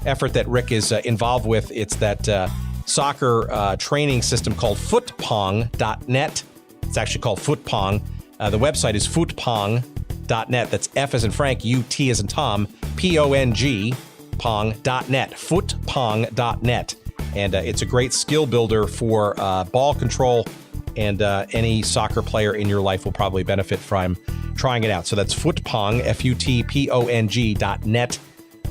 effort that Rick is involved with. It's that soccer training system called footpong.net. It's actually called Footpong. The website is footpong.net. That's F as in Frank, U-T as in Tom, P-O-N-G, pong.net, footpong.net. And it's a great skill builder for ball control, and any soccer player in your life will probably benefit from trying it out. So that's Footpong, FUTPONG.net.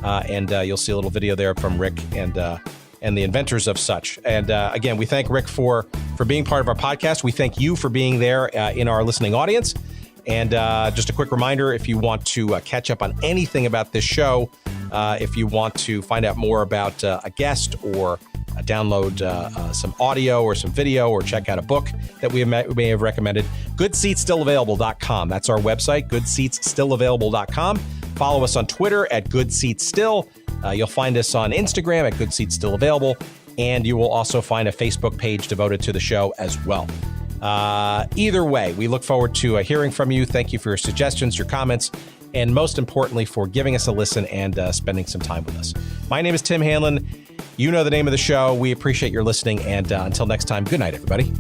And you'll see a little video there from Rick and the inventors of such. And again, we thank Rick for being part of our podcast. We thank you for being there in our listening audience. And just a quick reminder, if you want to catch up on anything about this show, if you want to find out more about a guest or download some audio or some video or check out a book that we may have recommended, goodseatsstillavailable.com. That's our website, goodseatsstillavailable.com. Follow us on Twitter at goodseatsstill. You'll find us on Instagram at goodseatsstillavailable, and you will also find a Facebook page devoted to the show as well. Either way, we look forward to hearing from you. Thank you for your suggestions, your comments, and most importantly, for giving us a listen and spending some time with us. My name is Tim Hanlon. You know the name of the show. We appreciate your listening, and until next time, good night, everybody.